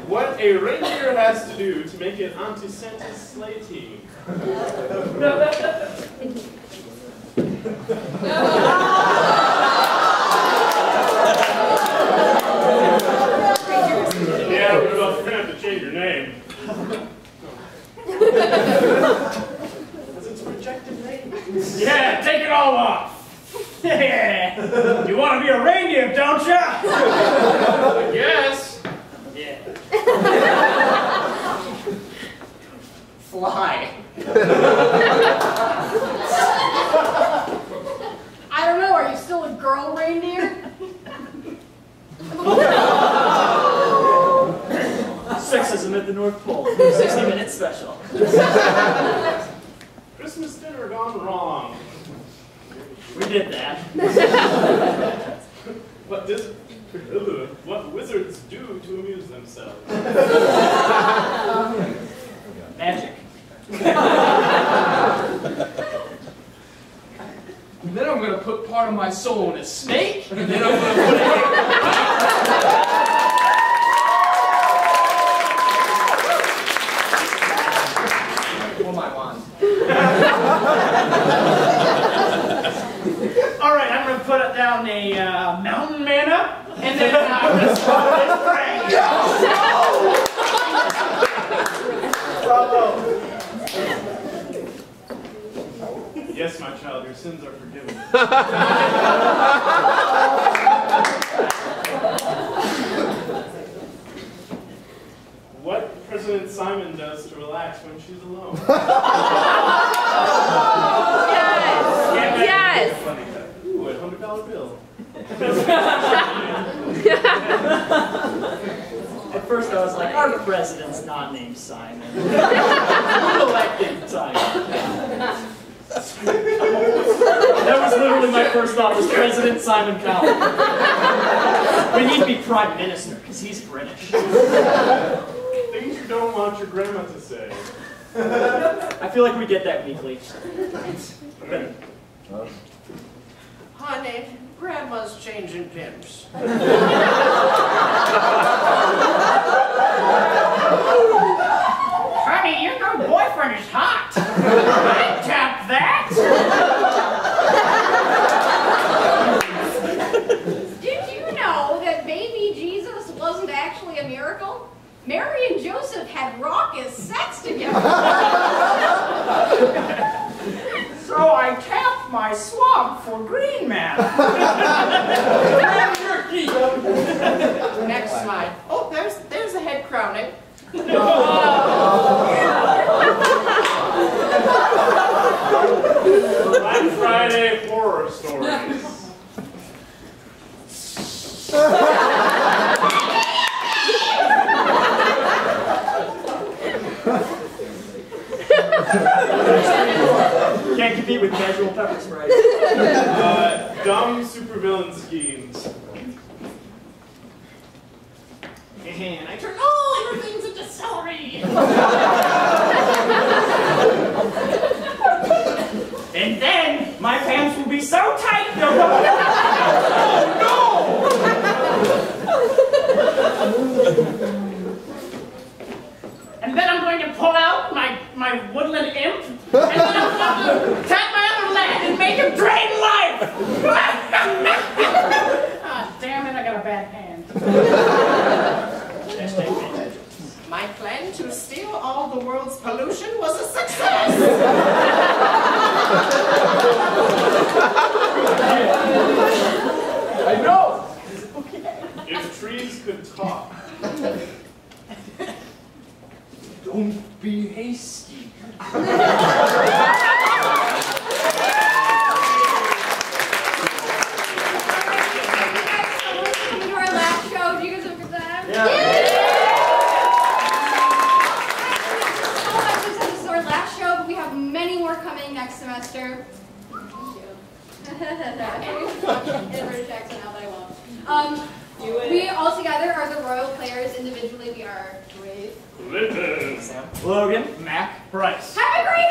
What a reindeer has to do to make it onto Santa's sleigh team. Yeah, we're going to have to change your name. Because it's a rejected name. Yeah, take it all off. Yeah. You want to be a reindeer, don't you? Yes. Yeah. Fly. I don't know, are you still a girl reindeer? Sexism at the North Pole. 60-minute special. Christmas dinner gone wrong. We did that. What wizards do to amuse themselves? Magic. And then I'm going to put part of my soul in a snake, and then I'm going to put it Pull my wand. All right, I'm going to put it down a mountain manna, and then I'm going to swallow this brain. Yes, my child, your sins are forgiven. What President Simon does to relax when she's alone. Yes. Ooh, a $100 bill. At first I was like, our president's not named Simon. Who elected Simon? That was literally my first thought, was President Simon Cowell. But he'd be Prime Minister, because he's British. Things you don't want your grandma to say. I feel like we get that weekly. Honey, Grandma's changing pimps. Honey, your new boyfriend is hot. I'd tap that. Did you know that baby Jesus wasn't actually a miracle? Mary and Joseph had raucous sex together. So I tapped my swamp for Green Man. Next slide. Oh, there's a head crowning. Black Friday horror stories. Can't compete with casual pepper spray. Dumb supervillain schemes. And I turned all your things into celery. And then my pants will be so tight they'll go. Oh no! And then him, and then I'm going to tap my other leg and make him drain life. Ah, damn it, I got a bad hand. My plan to steal all the world's pollution was a success. I know. If trees could talk. Don't be hasty. Welcome to our last show. Do you guys have a good time? Yeah. So much this is our last show, but we have many more coming next semester. Thank you. In a British accent now, but I won't. We all together are the Roial players. Individually, we are Grace, Litters. Logan. Mac. Bryce. have a great